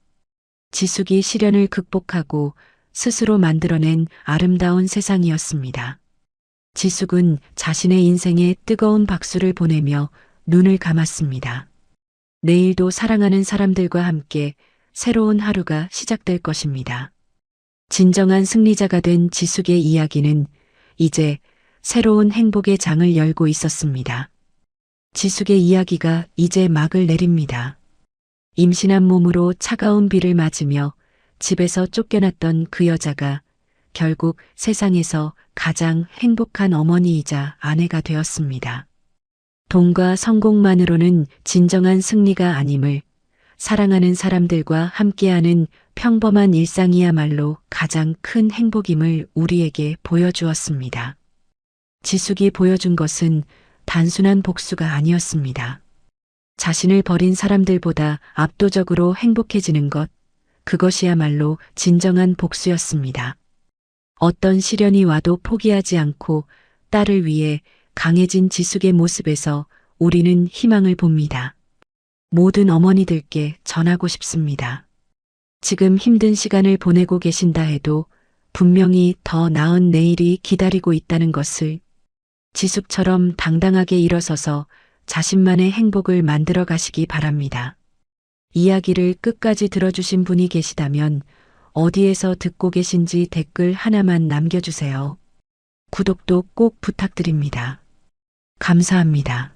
지숙이 시련을 극복하고 스스로 만들어낸 아름다운 세상이었습니다. 지숙은 자신의 인생에 뜨거운 박수를 보내며 눈을 감았습니다. 내일도 사랑하는 사람들과 함께 새로운 하루가 시작될 것입니다. 진정한 승리자가 된 지숙의 이야기는 이제 새로운 행복의 장을 열고 있었습니다. 지숙의 이야기가 이제 막을 내립니다. 임신한 몸으로 차가운 비를 맞으며 집에서 쫓겨났던 그 여자가 결국 세상에서 가장 행복한 어머니이자 아내가 되었습니다. 돈과 성공만으로는 진정한 승리가 아님을 사랑하는 사람들과 함께하는 평범한 일상이야말로 가장 큰 행복임을 우리에게 보여주었습니다. 지숙이 보여준 것은 단순한 복수가 아니었습니다. 자신을 버린 사람들보다 압도적으로 행복해지는 것, 그것이야말로 진정한 복수였습니다. 어떤 시련이 와도 포기하지 않고 딸을 위해 강해진 지숙의 모습에서 우리는 희망을 봅니다. 모든 어머니들께 전하고 싶습니다. 지금 힘든 시간을 보내고 계신다 해도 분명히 더 나은 내일이 기다리고 있다는 것을, 지숙처럼 당당하게 일어서서 자신만의 행복을 만들어 가시기 바랍니다. 이야기를 끝까지 들어주신 분이 계시다면 어디에서 듣고 계신지 댓글 하나만 남겨주세요. 구독도 꼭 부탁드립니다. 감사합니다.